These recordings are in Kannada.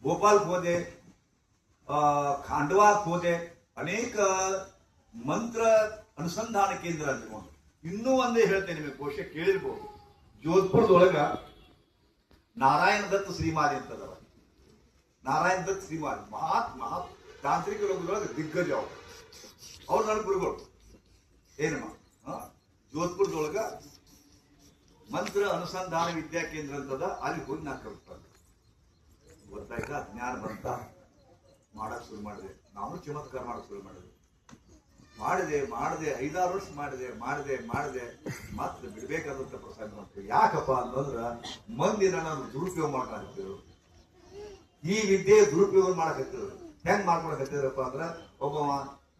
ಗೋಪಾಲ್ಗೆ ಹೋದೆ, ಖಾಂಡವಾಕ್ಕೆ ಹೋದೆ, ಅನೇಕ ಮಂತ್ರ ಅನುಸಂಧಾನ ಕೇಂದ್ರ ಅಂದ್ಕೊಂಡು. ಇನ್ನೂ ಒಂದೇ ಹೇಳ್ತೇನೆ, ನಿಮಗೆ ಬಹುಶಃ ಕೇಳಿರ್ಬೋದು. ಜೋಧ್ಪುರದೊಳಗ ನಾರಾಯಣ ದತ್ತ ಶ್ರೀಮಾಲಿ ಅಂತದವ. ನಾರಾಯಣ ದತ್ತ ಶ್ರೀಮಾಲಿ ಮಹಾ ತಾಂತ್ರಿಕ ರೋಗದೊಳಗೆ ದಿಗ್ಗಜ ಅವ್ರು ನನ್ನ ಗುರುಗಳು. ಏನಮ್ಮ ಜೋಧ್ಪುರದೊಳಗ ಮಂತ್ರ ಅನುಸಂಧಾನ ವಿದ್ಯಾ ಕೇಂದ್ರ ಅಂತದ, ಅಲ್ಲಿ ಹೋಗಿ ನಾ ಕಲ್ತ್ಕೊಂಡೆ. ಗೊತ್ತಾಯ್ತಾ, ಜ್ಞಾನ ಬಂತ, ಮಾಡಕ್ ಶುರು ಮಾಡಿದೆ. ನಾವು ಚಮತ್ಕಾರ ಮಾಡಕ್ ಶುರು ಮಾಡಿದೆ 5-6 ವರ್ಷ ಮಾಡಿದೆ ಮತ್ತೆ ಬಿಡ್ಬೇಕಾದಂತ ಪ್ರಸಂಗ ಬಂತು. ಯಾಕಪ್ಪ ಅಂತಂದ್ರ ಮಂದಿ ನಾನು ದುರುಪಯೋಗ ಮಾಡಕತ್ತಿದ್ರು, ಈ ವಿದ್ಯೆ ದುರುಪಯೋಗ ಮಾಡಕತ್ತಿದ್ರು. ಹೆಂಗ್ ಮಾಡ್ಕೊಳಕತ್ತಿದ್ರಪ್ಪ ಅಂದ್ರ, ಒಬ್ಬ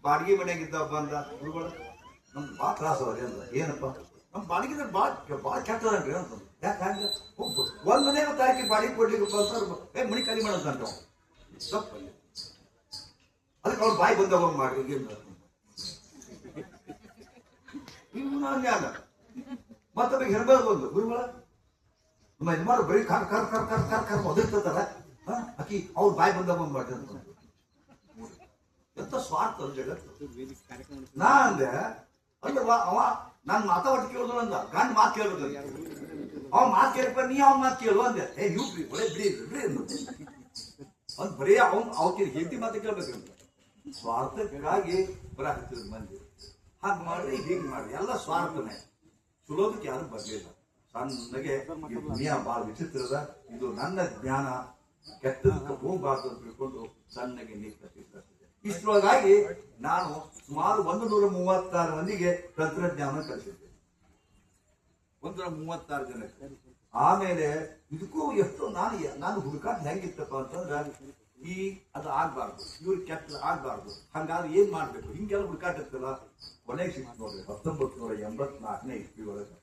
ಬಾಡಿಗೆ ಮನೆಯಾಗಿದ್ದ ಬಂದ ಗುರುಗಳು, ನಮ್ಗೆ ಭಾಳ ತ್ರಾಸ ಅವ್ರಿ ಅಂದ. ಏನಪ್ಪ ನಮ್ ಬಾಡಿಗೆ ಭಾಳ ಕೆಟ್ಟದನ್ರಿ ಅಂತ. ಯಾಕೆ ಹಂಗ? ಒಂದ್ ಮನೆ ತಾಕಿ ಬಾಡಿಗೆ ಕೊಡ್ಲಿಕ್ಕಪ್ಪ ಅಂತ ಮನಿ ಖಾಲಿ ಮಾಡೋದಂಟ ತಪ್ಪಲ್ಲಿ. ಅದಕ್ಕೆ ಅವ್ರು ಬಾಯಿ ಬಂದಾಗ ಮಾಡಿ ಅನ್ಯಾಯ. ಮತ್ತೊಬ್ಬ ಹೆರ್ಬಾರ್ದು ಒಂದು ಗುರುಗಳ ನಮ್ಮ ಯಜಮಾರು ಬರೀ ಕರ್ ಒದರ್ತಾರ. ಅಕ್ಕಿ ಅವ್ರ ಬಾಯಿ ಬಂದಾಗ ಮಾಡ್ತಾರೆ ಅಂತ. ಎಂತ ಸ್ವಾರ್ಥ ಜಗತ್ತು. ನಾ ಅಂದೆ ಅಲ್ಲವಾ, ಅವ ನಾನ್ ಮಾತಾಡ್ ಕೇಳಿದ್ರು ಅಂದ, ಗಂಡ ಮಾತು ಕೇಳಿದ್ರು. ಅವ ಮಾತು ಕೇಳಪ್ಪ, ನೀ ಅವ್ನ ಮಾತು ಕೇಳು ಅಂದೆ. ನೀವು ಒಳ್ಳೆ ಬಿಡ್ರಿ ಅಂದ್ ಬರೀ ಅವಕ್ಕೆ ಹೆಂಡತಿ ಮಾತು ಕೇಳ್ಬೇಕಂತ ಸ್ವಾರ್ಥಕ್ಕಾಗಿ ಬರಾಕತ್ತಿದ್ರು ಮಂದಿ. ಹಾಗೆ ಮಾಡ್ರಿ, ಹೀಗೆ ಮಾಡ್ರಿ, ಎಲ್ಲ ಸ್ವಾರ್ಥನೇ. ಚಲೋದಕ್ಕೆ ಯಾರು ಬರ್ಲಿಲ್ಲ. ಸಣ್ಣಗೆ ದುನಿಯಾ ಬಹಳ ವಿಚಿತ್ರದ, ಇದು ನನ್ನ ಜ್ಞಾನ, ಕೆಟ್ಟದಕ್ಕೆ ಹೋಗ್ಬಾರ್ದು ಅಂತ ತಿಳ್ಕೊಂಡು ಸಣ್ಣಗೆ ನೀರ್ತಿದ್ದೆ. ಇಷ್ಟರೊಳಗಾಗಿ ನಾನು ಸುಮಾರು 136 ಮಂದಿಗೆ ತಂತ್ರಜ್ಞಾನ ಕಲಿಸಿದ್ದೆ. 136 ಜನಕ್ಕೆ. ಆಮೇಲೆ ಇದಕ್ಕೂ ಎಷ್ಟು ನಾನು ಹುಡುಕಾಟ ಹೆಂಗಿತ್ತಪ್ಪ ಅಂತಂದ್ರ, ಅದು ಆಗ್ಬಾರ್ದು, ಇವ್ರಿಗೆ ಕೆಟ್ಟ ಆಗ್ಬಾರ್ದು, ಹಂಗಾದ್ರೆ ಏನ್ ಮಾಡ್ಬೇಕು, ಹಿಂಗೆಲ್ಲ ಹುಡುಕಾಟ ಇರ್ತಲ್ಲ. ಕೊನೆಗೆ ಸಿಕ್ತು ನೋಡ್ರಿ 1984ನೇ ಇಸ್ವಿ ಒಳಗೆ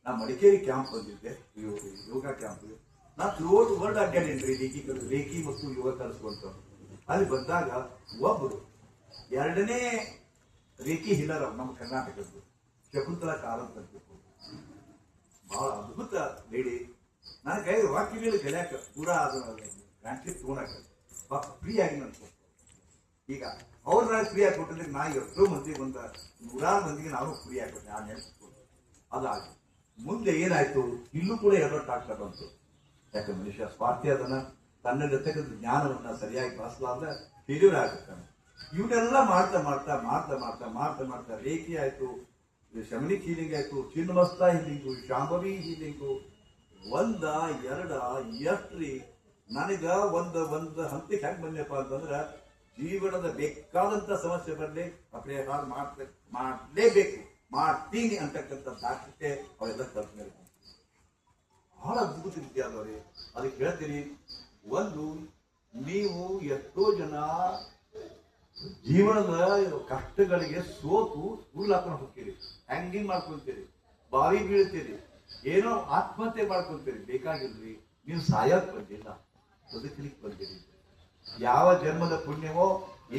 ನಾ ಮಡಿಕೇರಿ ಕ್ಯಾಂಪ್ ಬಂದಿದ್ದೆ, ಯೋಗ ಕ್ಯಾಂಪ್. ನಾ ಥ್ರೂಔಟ್ ವರ್ಲ್ಡ್ ಅಡ್ಡಾಡೇನ್ರಿ ರೇಖಿ ಮತ್ತು ಯೋಗ ಕಲಿಸುವಂತ. ಅಲ್ಲಿ ಬಂದಾಗ ಒಬ್ಬರು 2ನೇ ರೇಖಿ ಹಿಲ್ಲರ್ ನಮ್ಮ ಕರ್ನಾಟಕದ್ದು ಶಕುಂತಲಾ ಕಾರಂತ್ ಅಂತ ಬಹಳ ಅದ್ಭುತ ಲೇಡಿ. ನನ್ನ ಕೈ ವಾಕ್ಯಗಳು ಕಲಿಯಾಕ ಪೂರಾ ಟ್ರಾನ್ಸ್ಲೇಟ್ ತಗೊಳಕ ಫ್ರೀ ಆಗಿ ನನ್ಕೊ. ಈಗ ಅವ್ರು ನಾನು ಫ್ರೀ ಆಗಿ ಕೊಟ್ಟಿದ್ರೆ ನಾ ಎಷ್ಟೋ ಮಂದಿಗೆ 100 ಮಂದಿಗೆ ನಾನು ಫ್ರೀ ಆಗಿಬಿಟ್ಟೆ. ನಾನು ನೆನೆಸ್ಕೊಂಡು ಅದಾಗಿ ಮುಂದೆ ಏನಾಯ್ತು, ಇಲ್ಲೂ ಕೂಡ ಎಡವಟ್ಟು ಆಗ್ತಾ ಬಂತು. ಯಾಕೆ ಮನುಷ್ಯ ಸ್ವಾರ್ಥಿ ಅದನ್ನ ತನ್ನ ಜೊತೆಗಿದ್ದ ಜ್ಞಾನವನ್ನ ಸರಿಯಾಗಿ ಬಳಸಲಾರ್ದ ಫೇಲ್ಯೂರ್ ಆಗುತ್ತಾನೆ. ಇವನ್ನೆಲ್ಲ ಮಾಡ್ತಾ ರೇಖಿ ಆಯ್ತು, ಶಮನಿಕ್ ಹೀಲಿಂಗ್ ಆಯ್ತು, ಚಿನ್ನಮಸ್ತ ಹೀಲಿಂಗು, ಶಾಂಭವಿ ಹೀಲಿಂಗು, 1 2 ಎಷ್ಟ್ರಿ. ನನಗ ಒಂದು ಹಂತಕ್ಕೆ ಹೆಂಗ್ ಬಂದಪ್ಪ ಅಂತಂದ್ರ, ಜೀವನದ ಬೇಕಾದಂತ ಸಮಸ್ಯೆ ಬರಲಿ ಪರಿಹಾರ ಮಾಡಲೇಬೇಕು, ಮಾಡ್ತೀನಿ ಅಂತಕ್ಕಂಥ ದಾಖಲೆ ಅವೆಲ್ಲ ಕಲ್ತ್ಮೇಲೆ ಬಹಳ ಅದ್ಭುತ ವಿದ್ಯೆ ಅದವ್ರಿ. ಅದಕ್ಕೆ ಹೇಳ್ತೀನಿ, ಒಂದು ನೀವು ಎಷ್ಟೋ ಜನ ಜೀವನದ ಕಷ್ಟಗಳಿಗೆ ಸೋತು ಉರುಳಾಕೊಂಡು ಹೋಗ್ತೀರಿ, ಹ್ಯಾಂಗಿಂಗ್ ಮಾಡ್ಕೊಂತೀರಿ, ಬಾವಿ ಬೀಳ್ತೀರಿ, ಏನೋ ಆತ್ಮಹತ್ಯೆ ಮಾಡ್ಕೊಂತೀರಿ. ಬೇಕಾಗಿಲ್ರಿ, ನೀವು ಸಾಯಕ್ ಬಂದಿಲ್ಲ, ಬದುಕಲಿಕ್ಕೆ ಬಂದಿರಿ. ಯಾವ ಜನ್ಮದ ಪುಣ್ಯವೋ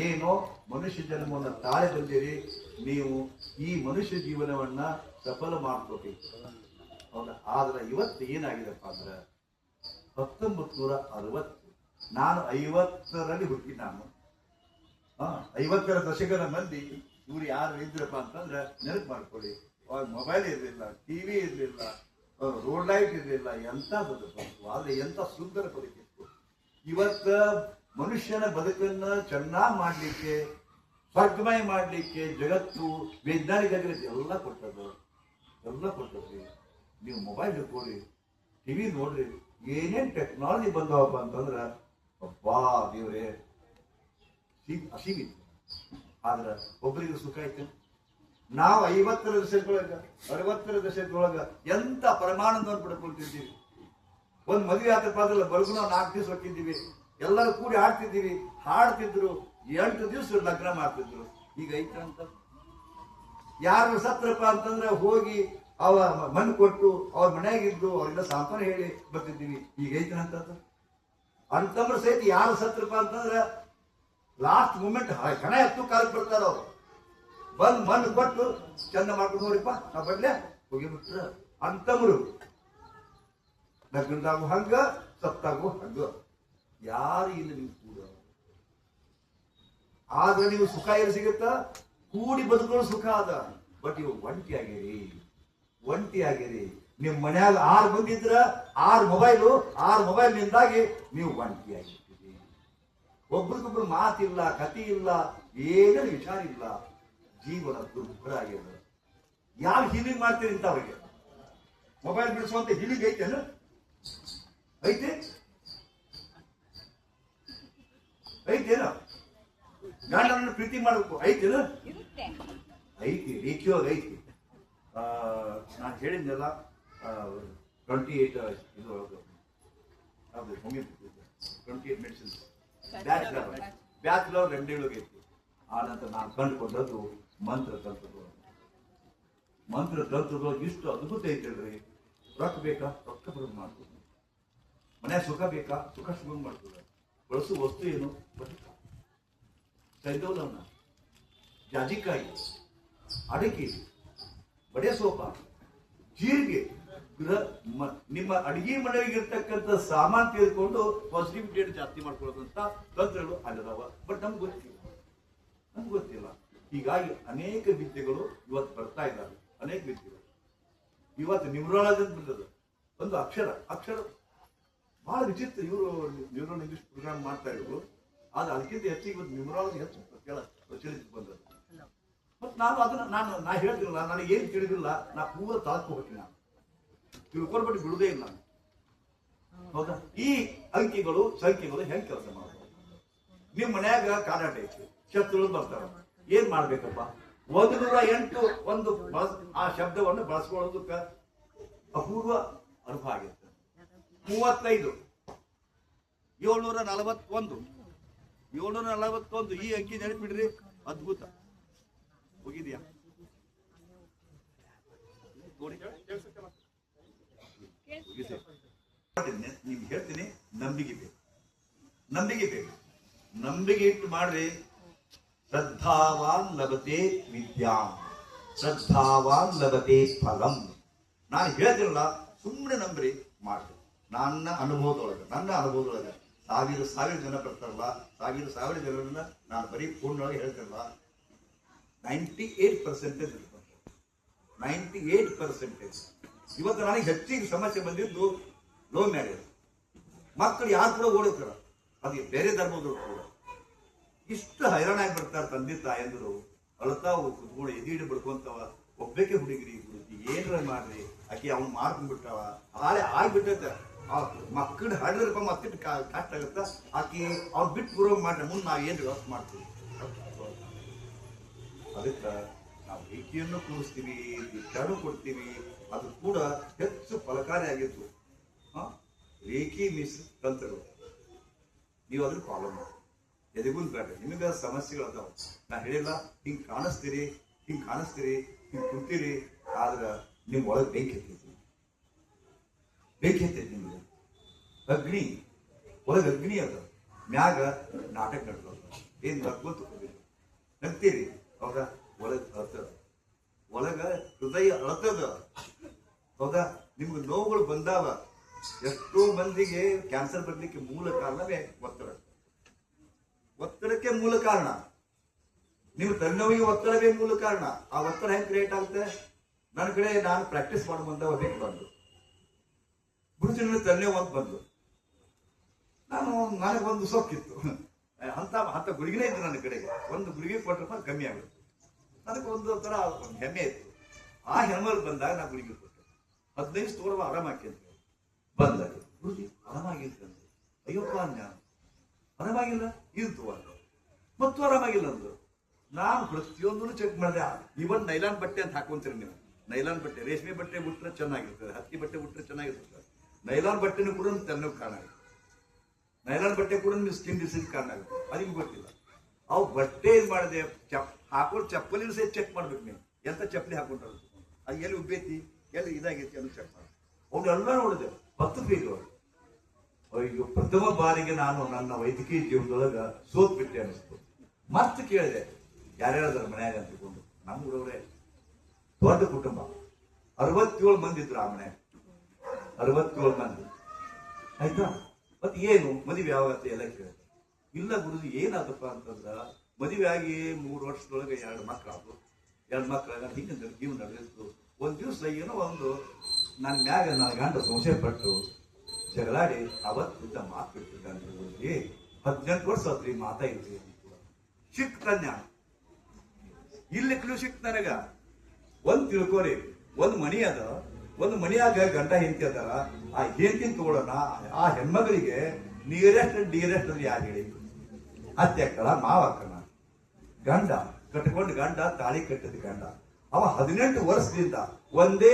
ಏನೋ ಮನುಷ್ಯ ಜನ್ಮವನ್ನ ತಾಳೆ ಬಂದಿರಿ. ನೀವು ಈ ಮನುಷ್ಯ ಜೀವನವನ್ನ ಸಫಲ ಮಾಡ್ಕೋಬೇಕು. ಹೌದಾ? ಆದ್ರೆ ಇವತ್ತು ಏನಾಗಿದೆಪ್ಪ ಅಂದ್ರ 1960, ನಾನು 50ರಲ್ಲಿ ಹುಟ್ಟಿ. ನಾನು 50ರ ದಶಕದ ಮಂದಿ ಇವ್ರು ಯಾರು ಇದ್ರಪ್ಪ ಅಂತಂದ್ರೆ ನೆನಪು ಮಾಡ್ಕೊಳ್ಳಿ. ಮೊಬೈಲ್ ಇರಲಿಲ್ಲ, ಟಿವಿ ಇರಲಿಲ್ಲ, ರೋಡ್ ಲೈಟ್ ಇರಲಿಲ್ಲ. ಎಂತ ಬದುಕು, ಆದ್ರೆ ಎಂತ ಸುಂದರ ಬದುಕಿತ್ತು. ಇವತ್ತ ಮನುಷ್ಯನ ಬದುಕನ್ನ ಚೆನ್ನಾಗಿ ಮಾಡ್ಲಿಕ್ಕೆ, ಸ್ವರ್ಗಮಯ ಮಾಡ್ಲಿಕ್ಕೆ ಜಗತ್ತು ವೈಜ್ಞಾನಿಕ ಜಗತ್ತು ಎಲ್ಲ ಕೊಟ್ಟದ್ರಿ. ನೀವು ಮೊಬೈಲ್ ಇಟ್ಕೊಳ್ರಿ, ಟಿವಿ ನೋಡ್ರಿ, ಏನೇನ್ ಟೆಕ್ನಾಲಜಿ ಬಂದವಪ್ಪ ಅಂತಂದ್ರ ಅಬ್ಬಾ ದೇವ್ರೆ ಅಸೀಮಿತ. ಆದ್ರ ಒಬ್ಬರಿಗೆ ಸುಖ ಐತೆ. ನಾವು 50ರ ದಶಕದೊಳಗ 60ರ ದಶಕದೊಳಗ ಎಂತ ಪರಮಾನಂದವನ್ನು ಪಡ್ಕೊಳ್ತಿದ್ದೀವಿ. ಒಂದ್ ಮದುವೆ ಆತಪ್ಪ ಅದ್ರಲ್ಲ ಬಲ್ಗು ನಾವು 4 ದಿವಸ ಹೋಗಿದ್ದೀವಿ, ಎಲ್ಲರೂ ಕೂಡಿ ಆಡ್ತಿದ್ದೀವಿ, ಹಾಡ್ತಿದ್ರು, 8 ದಿವಸ ಲಗ್ನ ಮಾಡ್ತಿದ್ರು. ಈಗ ಐತೆ ಅಂತ ಯಾರು ಸತ್ರಪ್ಪ ಅಂತಂದ್ರೆ ಹೋಗಿ ಅವ ಮಣ್ಣು ಕೊಟ್ಟು ಅವ್ರ ಮನೆಯಾಗಿದ್ದು ಅವ್ರೆಲ್ಲ ಸಾಂತ್ವನ ಹೇಳಿ ಬರ್ತಿದ್ದೀವಿ. ಈಗ ಐತೆ ಅಂತಂದ್ರೆ ಅಂತಂದ್ರೆ ಸಹಿತ ಯಾರು ಸತ್ರಪ್ಪ ಅಂತಂದ್ರೆ ಲಾಸ್ಟ್ ಮೂಮೆಂಟ್ ಕಣ ಎತ್ತು ಕಾಲಕ್ಕೆ ಬರ್ತಾರ. ಅವ್ರು ಬಂದ್ ಮಣ್ಣು ಕೊಟ್ಟು ಚಂದ ಮಾಡ್ಕೊಂಡು ನೋಡಿಪ್ಪ ನಾ ಬಡ್ಲೆ ಹೋಗಿಬಿಟ್ರ ಅಂತಮ್ರು. ಲಗ್ನದಾಗು ಹಂಗ, ಸತ್ತಾಗು ಹಂಗ. ಯಾರು ಇಲ್ಲ ನೀವು ಕೂಡ. ಆದ್ರೆ ನೀವು ಸುಖ ಎಲ್ಲಿ ಸಿಗುತ್ತಾ? ಕೂಡಿ ಬದುಕೊಳ್ಳೋ ಸುಖ ಅದ. ಬಟ್ ಇವು ಒಂಟಿ ಆಗಿರಿ. ನಿಮ್ ಮನ್ಯಾಗ 6 ಮಂದಿ ಇದ್ರ 6 ಮೊಬೈಲ್ನಿಂದಾಗಿ ನೀವು ಒಂಟಿ ಆಗಿರ್ತೀರಿ. ಒಬ್ರಿಗೊಬ್ರು ಮಾತಿಲ್ಲ, ಕತಿ ಇಲ್ಲ, ಏನೂ ವಿಚಾರ ಇಲ್ಲ. ಜೀವನ ದುರ್ಭರ ಆಗ್ಯದ. ಯಾರು ಹೀಲಿಂಗ್ ಮಾಡ್ತೀರಿ ಇಂಥವ್ರಿಗೆ? ಮೊಬೈಲ್ ಬಿಡಿಸುವಂತ ಹೀಲಿಂಗ್ ಐತೇನು? ಐತೇನು? ಗಂಡನನ್ನು ಪ್ರೀತಿ ಮಾಡಬೇಕು ಐತೇನು? ಐತಿ, ರೇಖಿಯೋಗ ಐತಿ. ನಾನು ಹೇಳಿದ್ನೆಲ್ಲ 28 ಇದು ಹೋಮಿಯೋಪತಿ 28 ಮೆಡಿಸಿನ್ಸ್ ಬ್ಯಾಚುಲರ್ ರೆಮಿಡಿಗಳಿಗೆ ಐತಿ. ಆ ನಂತರ ನಾನು ಕಂಡುಕೊಂಡದ್ದು ಮಂತ್ರ ತಂತ್ರದೊಳಗೆ ಇಷ್ಟು ಅದ್ಭುತ ಐತಿಲ್ರಿ. ರೊಕ್ಕ ಬೇಕಾ? ರೊಕ್ಕ ಬರೋದು ಮಾಡ್ತದೆ. ಮನೆ ಸುಖ ಬೇಕಾ? ಸುಖ ಮಾಡ್ತದೆ. ಬಳಸುವ ವಸ್ತು ಏನು? ಬದುಕ, ಸೈದೌಲವನ್ನ, ಜಾಜಿಕಾಯಿ, ಅಡಿಕೆ, ಬಡೆ ಸೋಪ, ಜೀರಿಗೆ, ನಿಮ್ಮ ಅಡಿಗೆ ಮನೆಗೆ ಇರ್ತಕ್ಕಂಥ ಸಾಮಾನು ತೆಗೆದುಕೊಂಡು ಪಾಸಿಟಿವಿಟಿ ಜಾಸ್ತಿ ಮಾಡ್ಕೊಳ್ಳೋದಂತ ತಂತ್ರಗಳು ಅಲ್ಲಿದಾವ. ಬಟ್ ನಮ್ಗೆ ಗೊತ್ತಿಲ್ಲ. ಹೀಗಾಗಿ ಅನೇಕ ವಿದ್ಯೆಗಳು ಇವತ್ತು ಬರ್ತಾ ಇದ್ದಾವೆ. ಅನೇಕ ವಿದ್ಯೆಗಳು ಇವತ್ತು ನ್ಯೂರಾಲಜಿ ಅಂತ ಬಂದದ್ದು. ಒಂದು ಅಕ್ಷರ ಬಹಳ ವಿಚಿತ್ರ. ಇವರು ನ್ಯೂರೋ ಇಂಗ್ಲಿಷ್ ಪ್ರೋಗ್ರಾಮ್ ಮಾಡ್ತಾ ಇದ್ರು. ಆದ್ರೆ ಅದಕ್ಕಿಂತ ಹೆಚ್ಚಿಗೆ ಇವತ್ತು ನ್ಯೂಮರಾಲಜಿ ಹೆಚ್ಚು ಪ್ರಚಲಿತ ಬಂದದ್ದು. ಮತ್ತು ನಾ ಹೇಳ್ತಿರಲ್ಲ, ನನಗೆ ಏನು ತಿಳಿದಿಲ್ಲ, ನಾ ಪೂರ ತಾಳ್ಕೊ ಹೋಗ್ತೀನಿ. ನಾನು ತಿಳ್ಕೊಂಡ್ಬಿಟ್ಟು ಬಿಡುದೇ ಇಲ್ಲ. ಹೌದಾ? ಈ ಸಂಖ್ಯೆಗಳು ಹೆಂಗ್ ಕೆಲಸ ಮಾಡ್ತಾರೆ? ನಿಮ್ ಮನ್ಯಾಗ ಕಾರಾಟ ಐತಿ, ಶತ್ರುಗಳು ಬರ್ತಾರ, ಏನ್ ಮಾಡ್ಬೇಕಪ್ಪ? 108 ಆ ಶಬ್ದವನ್ನು ಬಳಸ್ಕೊಳ್ಳೋದಕ್ಕ ಅಪೂರ್ವ ಅನುಭವ ಆಗಿರ್ತದೆ. 35 741 ಈ ಅಂಕಿ ನೆನಪಿಡ್ರಿ. ಅದ್ಭುತ. ಹೋಗಿದ್ಯಾ? ನಿಮ್ಗೆ ಹೇಳ್ತೀನಿ, ನಂಬಿಕೆ ಬೇಕು. ನಂಬಿಕೆ ಇಟ್ಟು ಮಾಡ್ರಿ. ಶ್ರದ್ಧಾವಾನ್ ಲಭತೆ ವಿದ್ಯಾಂ, ಶ್ರದ್ಧಾವಾನ್ ಲಭತೆ ಫಲಂ. ನಾನು ಹೇಳ್ತಿರಲ್ಲ, ಸುಮ್ಮನೆ ನಂಬ್ರಿ, ಮಾಡ್ರಿ. ನನ್ನ ಅನುಭವದೊಳಗೆ ಸಾವಿರ ಜನ ಬರ್ತಾರಲ್ಲ, ಸಾವಿರ ಜನರನ್ನ ನಾನು ಬರೀ ಫೋನ್ನೊಳಗೆ ಹೇಳ್ತಿರಲ್ಲ, 98% 98%. ಇವತ್ತು ನನಗೆ ಹೆಚ್ಚಿಗೆ ಸಮಸ್ಯೆ ಬಂದಿದ್ದು ಲೋ ಮ್ಯಾರೇಜ್. ಮಕ್ಕಳು ಯಾರು ಕೂಡ ಓಡಿಸ್ತಾರ, ಅದು ಬೇರೆ ಧರ್ಮದವರು ಕೂಡ ಇಷ್ಟು ಹೈರಾಣಾಗಿ ಬರ್ತಾರೆ. ತಂದೆ ತಾಯಂದರು ಅಳತಾವು ಕುತ್ಕೊಂಡು ಎದಿಡಿ ಬಿಡ್ಕೊಂತವ. ಒಬ್ಬಕ್ಕೆ ಹುಡುಗಿರಿ ಏನಾರ ಮಾಡ್ರಿ, ಆಕೆ ಅವ್ನು ಮಾಡ್ಕೊಂಡ್ಬಿಟ್ಟವ, ಹಾಳೆ ಆಗ್ಬಿಟ್ಟೈತೆ. ಆ ಮಕ್ಕಳು ಹಡ್ರಪ್ಪ ಮತ್ತಿಟ್ಟು ಕಷ್ಟ ಆಗುತ್ತ. ಆಕೆ ಅವ್ರು ಬಿಟ್ಟು ಬರೋ ಮಾಡ್ರಿ, ಮುಂದೆ ನಾವು ಏನು ವ್ಯವಸ್ಥೆ ಮಾಡ್ತೀವಿ. ಅದಕ್ಕೆ ನಾವು ರೇಖೆಯನ್ನು ಕೂರಿಸ್ತೀವಿ, ದೀಕ್ಷಾನು ಕೊಡ್ತೀವಿ. ಅದು ಕೂಡ ಹೆಚ್ಚು ಫಲಕಾರಿಯಾಗಿತ್ತು. ರೇಖಿ ಮೀನ್ಸ್ ತಂತ್ರಗಳು. ನೀವು ಅದ್ರ ಪ್ರಾಬ್ಲಮ್ ಎದೆಗುಂದ್ ಬೇಡ. ನಿಮಗೆ ಸಮಸ್ಯೆಗಳು ಅದಾವ. ನಾ ಹೇಳಿಲ್ಲ, ಹಿಂಗೆ ಕಾಣಿಸ್ತೀರಿ, ಹಿಂಗೆ ಕುಂತೀರಿ, ಆದ್ರೆ ನಿಮ್ ಒಳಗೆ ಬೆಂಕಿ ಹತ್ತೈತಿ. ನಿಮ್ಗೆ ಅಗ್ನಿ ಒಳಗೆ ಅಗ್ನಿ ಅದ, ಮ್ಯಾಗ ನಾಟಕ ನಡ್ಕೋದು. ಏನ್ ನಗ್ಕೊಂತ ನಗ್ತೀರಿ, ಹೌದಾ? ಒಳಗ ಹೃದಯ ಅಳತದ, ಹೌದಾ? ನಿಮ್ಗೆ ನೋವುಗಳು ಬಂದಾವ. ಎಷ್ಟೋ ಮಂದಿಗೆ ಕ್ಯಾನ್ಸರ್ ಬರ್ಲಿಕ್ಕೆ ಮೂಲ ಕಾರಣವೇ ಒತ್ತಡಕ್ಕೆ ಮೂಲ ಕಾರಣ. ನಿಮ್ಮ ತಲೆನೋವಿಗೆ ಒತ್ತಡವೇ ಮೂಲ ಕಾರಣ. ಆ ಒತ್ತಡ ಹೆಂಗ್ ಕ್ರಿಯೇಟ್ ಆಗುತ್ತೆ? ನನ್ನ ಕಡೆ ನಾನು ಪ್ರಾಕ್ಟೀಸ್ ಮಾಡುವಂತ ಒಬ್ಬಕ್ಕೆ ಬಂದು ಗುರುಜಿನ ತಲೆನೋವು ಅಂತ ಬಂದು, ನನಗೊಂದು ಸೊಕ್ಕಿತ್ತು. ಅಂತ ಗುಳಿಗೆನೇ ಇತ್ತು ನನ್ನ ಕಡೆಗೆ. ಒಂದು ಗುಳಿಗೆ ಕೊಟ್ಟರೆ ಕಮ್ಮಿ ಆಗುತ್ತೆ. ನನಗೆ ಒಂದು ತರ ಹೆಮ್ಮೆ ಇತ್ತು. ಆ ಹೆಮ್ಮಲ್ಲಿ ಬಂದಾಗ ನಾ ಗುಳಿಗೆ ಕೊಟ್ಟೆ. 15 ತೋರುವ ಆರಾಮಾಕಿ ಅಂತ ಬಂದಾಗ ಗುರುಜಿ ಆರಾಮಾಗಿರ್ತಂತೆ. ಅಯ್ಯಪ್ಪ ಜ್ಞಾನ ಆರಾಮಾಗಿಲ್ಲ ಇತ್ತು ಅಂತ ಮತ್ತು ಆರಾಮಾಗಿಲ್ಲ ಅಂದ್ರು. ನಾನು ಪ್ರತಿಯೊಂದನ್ನು ಚೆಕ್ ಮಾಡಿದೆ. ಇವನ್ ನೈಲಾನ್ ಬಟ್ಟೆ ಅಂತ ಹಾಕೊಂತೀರಿ ನೀವು. ನೈಲಾನ್ ಬಟ್ಟೆ, ರೇಷ್ಮೆ ಬಟ್ಟೆ ಉಟ್ರೆ ಚೆನ್ನಾಗಿರ್ತದೆ, ಹತ್ತಿ ಬಟ್ಟೆ ಉಟ್ರೆ ಚೆನ್ನಾಗಿರ್ತದೆ. ನೈಲಾನ್ ಬಟ್ಟೆನೂ ಕೂಡ ತಲೆನೋವು ಕಾರಣ ಆಗುತ್ತೆ. ನೈಲಾನ್ ಬಟ್ಟೆ ಕೂಡ ನಿಮ್ಗೆ ಸ್ಕಿನ್ ಡಿಸೀಸ್ ಕಾರಣ ಆಗುತ್ತೆ. ಅದಕ್ಕೆ ಗೊತ್ತಿಲ್ಲ. ಅವು ಬಟ್ಟೆ ಏನ್ ಮಾಡಿದೆ, ಹಾಕೊಂಡು ಚಪ್ಪಲಿನ ಸಹಿತ ಚೆಕ್ ಮಾಡ್ಬೇಕು ನೀವು. ಎಂತ ಚಪ್ಪಲಿ ಹಾಕೊಂಡ್ರೆ ಅದು ಎಲ್ಲಿ ಉಬ್ಬೈತಿ, ಎಲ್ಲಿ ಇದಾಗೈತಿ ಅನ್ನೋ ಚೆಕ್ ಮಾಡಿ. ಅವನ್ನೆಲ್ಲ ನೋಡಿದೆ. 10 ಫೀಟ್. ಅಯ್ಯೋ, ಪ್ರಥಮ ಬಾರಿಗೆ ನಾನು ನನ್ನ ವೈದ್ಯಕೀಯ ಜೀವನದೊಳಗ ಸೋತ್ ಬಿಟ್ಟೆ ಅನಿಸ್ತು. ಮತ್ತೆ ಕೇಳಿದೆ, ಯಾರ್ಯಾರದಾರ ಮನ್ಯಾಗ ಅಂತಕೊಂಡು. ನಮ್ಮ ಊರವ್ರೆ, ದೊಡ್ಡ ಕುಟುಂಬ, 67 ಮಂದಿ ಇದ್ರು ಆ ಮನೆ. 67 ಮಂದಿ ಆಯ್ತಾ. ಮತ್ತೆ ಏನು ಮದುವೆ ಯಾವಾಗತ್ತೆ ಎಲ್ಲ ಕೇಳಿದೆ. ಇಲ್ಲ ಗುರುಜಿ ಏನಾದಪ್ಪ ಅಂತಂದ್ರ ಮದುವೆ ಆಗಿ 3 ವರ್ಷದೊಳಗೆ 2 ಮಕ್ಕಳಾದ್ರು. 2 ಮಕ್ಕಳಾಗ ಹಿಂಗೆ ಜೀವನ ನಡೆದಿತ್ತು. ಒಂದ್ ದಿವಸ ಏನೋ ಒಂದು ನನ್ನ ಮ್ಯಾಗ ನನ್ನ ಗಂಡ ಸಂಶಯ ಪಟ್ಟು ಜಗಳಾಡಿ ಅವತ್ತಿದ್ದ ಮಾತು ಬಿಟ್ಟಿದ್ದಾನೆ ಗುರುಜಿ. 18 ವರ್ಷ ಆತ್ರಿ ಮಾತಾ ಇಲ್ರಿ ಸಿಕ್ ಕನ್ಯಾ. ಇಲ್ಲಿ ಕ್ಲೂ ಸಿಕ್ ನನಗ. ಒಂದ್ ತಿಳ್ಕೊರಿ, ಒಂದ್ ಮನಿ ಅದ, ಒಂದು ಮನಿಯಾಗ ಗಂಡ ಹೆಂಡತಿ ಅದಾರ. ಆ ಹೆಂಡತಿನ ತಗೊಳ್ಳೋಣ, ಆ ಹೆಣ್ಮಗಳಿಗೆ ನೀರೆಸ್ಟ್ ಅಂದ್ರೆ ಯಾರು ಹೇಳಿ? ಅತ್ತೆ ಅಕ್ಕಳ ಮಾವ ಅಕ್ಕನ ಗಂಡ ಕಟ್ಕೊಂಡು ಗಂಡ ತಾಳಿ ಕಟ್ಟಿದ ಗಂಡ ಅವ 18 ವರ್ಷದಿಂದ ಒಂದೇ